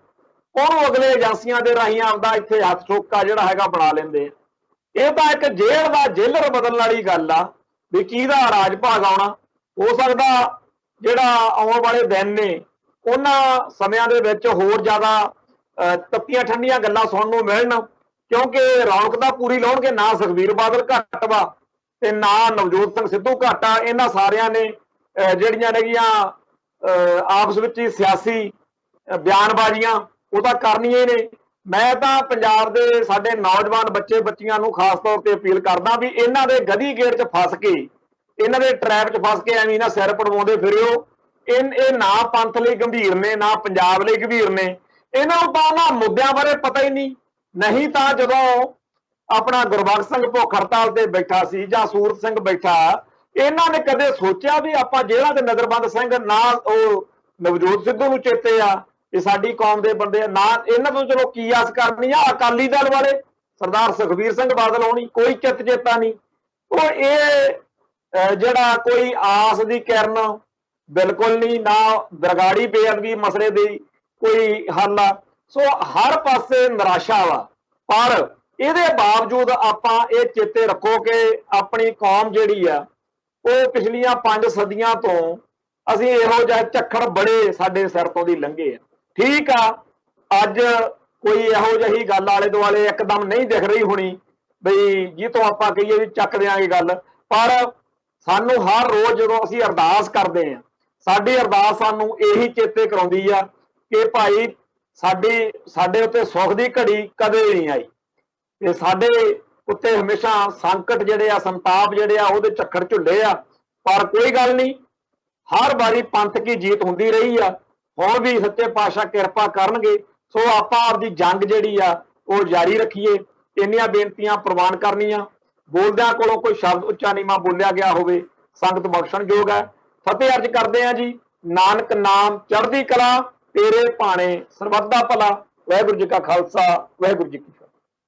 ਉਹਨੂੰ ਅਗਲੇ ਏਜੰਸੀਆਂ ਦੇ ਰਾਹੀਂ ਆਪਦਾ ਇੱਥੇ ਹੱਥ ਠੋਕਾ ਜਿਹੜਾ ਹੈਗਾ ਬਣਾ ਲੈਂਦੇ ਆ। ਇਹ ਤਾਂ ਇੱਕ ਜੇਲ੍ਹ ਦਾ ਜੇਲਰ ਬਦਲਣ ਵਾਲੀ ਗੱਲ ਆ ਵੀ ਕਿਹਦਾ ਰਾਜ ਭਾਗ ਆਉਣਾ। ਹੋ ਸਕਦਾ ਜਿਹੜਾ ਆਉਣ ਵਾਲੇ ਦਿਨ ਨੇ ਉਹਨਾਂ ਸਮਿਆਂ ਦੇ ਵਿੱਚ ਹੋਰ ਜ਼ਿਆਦਾ ਤੱਤੀਆਂ ਠੰਡੀਆਂ ਗੱਲਾਂ ਸੁਣਨ ਨੂੰ ਮਿਲਣ, ਕਿਉਂਕਿ ਰੌਣਕ ਤਾਂ ਪੂਰੀ ਲਾਉਣਗੇ, ਨਾ ਸੁਖਬੀਰ ਬਾਦਲ ਘੱਟ ਵਾ ਤੇ ਨਾ ਨਵਜੋਤ ਸਿੰਘ ਸਿੱਧੂ ਘੱਟ ਆ। ਇਹਨਾਂ ਸਾਰਿਆਂ ਨੇ ਜਿਹੜੀਆਂ ਨੇਗੀਆਂ ਆਪਸ ਵਿੱਚ ਹੀ ਸਿਆਸੀ ਬਿਆਨਬਾਜ਼ੀਆਂ ਉਹ ਤਾਂ ਕਰਨੀਆਂ ਹੀ ਨੇ। ਮੈਂ ਤਾਂ ਪੰਜਾਬ ਦੇ ਸਾਡੇ ਨੌਜਵਾਨ ਬੱਚੇ ਬੱਚੀਆਂ ਨੂੰ ਖਾਸ ਤੌਰ ਤੇ ਅਪੀਲ ਕਰਦਾ ਵੀ ਇਹਨਾਂ ਦੇ ਗਧੀ ਗੇੜ 'ਚ ਫਸ ਕੇ, ਇਹਨਾਂ ਦੇ ਟਰੈਪ 'ਚ ਫਸ ਕੇ ਐਵੇਂ ਨਾ ਸਿਰ ਪੜਵਾਉਂਦੇ ਫਿਰਿਓ। ਇਹ ਨਾ ਪੰਥ ਲਈ ਗੰਭੀਰ ਨੇ, ਨਾ ਪੰਜਾਬ ਲਈ ਗੰਭੀਰ ਨੇ। ਇਹਨਾਂ ਨੂੰ ਤਾਂ ਉਹਨਾਂ ਮੁੱਦਿਆਂ ਬਾਰੇ ਪਤਾ ਹੀ ਨਹੀਂ ਤਾਂ ਜਦੋਂ ਆਪਣਾ ਗੁਰਬਖਸ਼ ਸਿੰਘ ਭੁੱਖ ਹੜਤਾਲ ਤੇ ਬੈਠਾ ਸੀ ਜਾਂ ਸੂਰਤ ਸਿੰਘ ਬੈਠਾ, ਇਹਨਾਂ ਨੇ ਕਦੇ ਸੋਚਿਆ ਵੀ ਆਪਾਂ ਜੇਲ੍ਹਾਂ ਦੇ ਨਜ਼ਰਬੰਦ ਸਿੰਘ ਨਾ ਉਹ ਨਵਜੋਤ ਸਿੱਧੂ ਨੂੰ ਚੇਤੇ ਆ ਇਹ ਸਾਡੀ ਕੌਮ ਦੇ ਬੰਦੇ ਨਾ, ਇਹਨਾਂ ਤੋਂ ਚਲੋ ਕੀ ਆਸ ਕਰਨੀ ਆ। ਅਕਾਲੀ ਦਲ ਵਾਲੇ ਸਰਦਾਰ ਸੁਖਬੀਰ ਸਿੰਘ ਬਾਦਲ ਹੋਣੀ ਕੋਈ ਚਿੱਤ ਚੇਤਾ ਨਹੀਂ। ਉਹ ਇਹ ਜਿਹੜਾ ਕੋਈ ਆਸ ਦੀ ਕਿਰਨ ਬਿਲਕੁਲ ਨਹੀਂ, ਨਾ ਦਰਗਾੜੀ ਬੇਅਦਬੀ ਮਸਲੇ ਦੀ ਕੋਈ ਹੱਲ ਆ। ਸੋ ਹਰ ਪਾਸੇ ਨਿਰਾਸ਼ਾ ਵਾ, ਪਰ ਇਹਦੇ ਬਾਵਜੂਦ ਆਪਾਂ ਇਹ ਚੇਤੇ ਰੱਖੋ ਕਿ ਆਪਣੀ ਕੌਮ ਜਿਹੜੀ ਆ ਉਹ ਪਿਛਲੀਆਂ 5 ਸਦੀਆਂ ਤੋਂ ਅਸੀਂ ਇਹੋ ਜਿਹੇ ਝੱਖੜ ਬੜੇ ਸਾਡੇ ਸਿਰ ਤੋਂ ਦੀ ਲੰਘੇ ਆ। ਠੀਕ ਆ, ਅੱਜ ਕੋਈ ਇਹੋ ਜਿਹੀ ਗੱਲ ਆਲੇ ਦੁਆਲੇ ਇੱਕਦਮ ਨਹੀਂ ਦਿਖ ਰਹੀ ਹੋਣੀ ਬਈ ਜੀ ਤੋਂ ਆਪਾਂ ਕਹੀਏ ਵੀ ਚੱਕ ਦਿਆਂਗੇ ਗੱਲ, ਪਰ ਸਾਨੂੰ ਹਰ ਰੋਜ਼ ਜਦੋਂ ਅਸੀਂ ਅਰਦਾਸ ਕਰਦੇ ਹਾਂ, ਸਾਡੀ ਅਰਦਾਸ ਸਾਨੂੰ ਇਹੀ ਚੇਤੇ ਕਰਾਉਂਦੀ ਆ ਕਿ ਭਾਈ ਸਾਡੇ ਉੱਤੇ ਸੁੱਖ ਦੀ ਘੜੀ ਕਦੇ ਨਹੀਂ ਆਈ ਤੇ ਸਾਡੇ ਉੱਤੇ ਹਮੇਸ਼ਾ ਸੰਕਟ ਜਿਹੜੇ ਆ, ਸੰਤਾਪ ਜਿਹੜੇ ਆ ਉਹਦੇ ਝੱਖੜ ਝੁੱਲੇ ਆ। ਪਰ ਕੋਈ ਗੱਲ ਨਹੀਂ, ਹਰ ਵਾਰੀ ਪੰਥ ਕੀ ਜੀਤ ਹੁੰਦੀ ਰਹੀ ਆ। ਹੁਣ ਵੀ ਸੱਚੇ ਪਾਤਸ਼ਾਹ ਕਿਰਪਾ ਕਰਨਗੇ। ਸੋ ਆਪਾਂ ਆਪਦੀ ਜੰਗ ਜਿਹੜੀ ਆ ਉਹ ਜਾਰੀ ਰੱਖੀਏ। ਇੰਨੀਆਂ ਬੇਨਤੀਆਂ ਪ੍ਰਵਾਨ ਕਰਨੀਆਂ। ਬੋਲਦਿਆਂ ਕੋਲੋਂ ਕੋਈ ਸ਼ਬਦ ਉੱਚਾ ਨੀਵਾਂ ਬੋਲਿਆ ਗਿਆ ਹੋਵੇ ਸੰਗਤ ਬਖਸ਼ਣਯੋਗ ਹੈ। ਫਤਿਹ ਅਰਜ ਕਰਦੇ ਆ ਜੀ। ਨਾਨਕ ਨਾਮ ਚੜ੍ਹਦੀ ਕਲਾ, ਤੇਰੇ ਭਾਣੇ ਸਰਬੱਤ ਦਾ ਭਲਾ। ਵਾਹਿਗੁਰੂ ਜੀ ਕਾ ਖਾਲਸਾ, ਵਾਹਿਗੁਰੂ ਜੀ ਕੀ ਫਤਿਹ।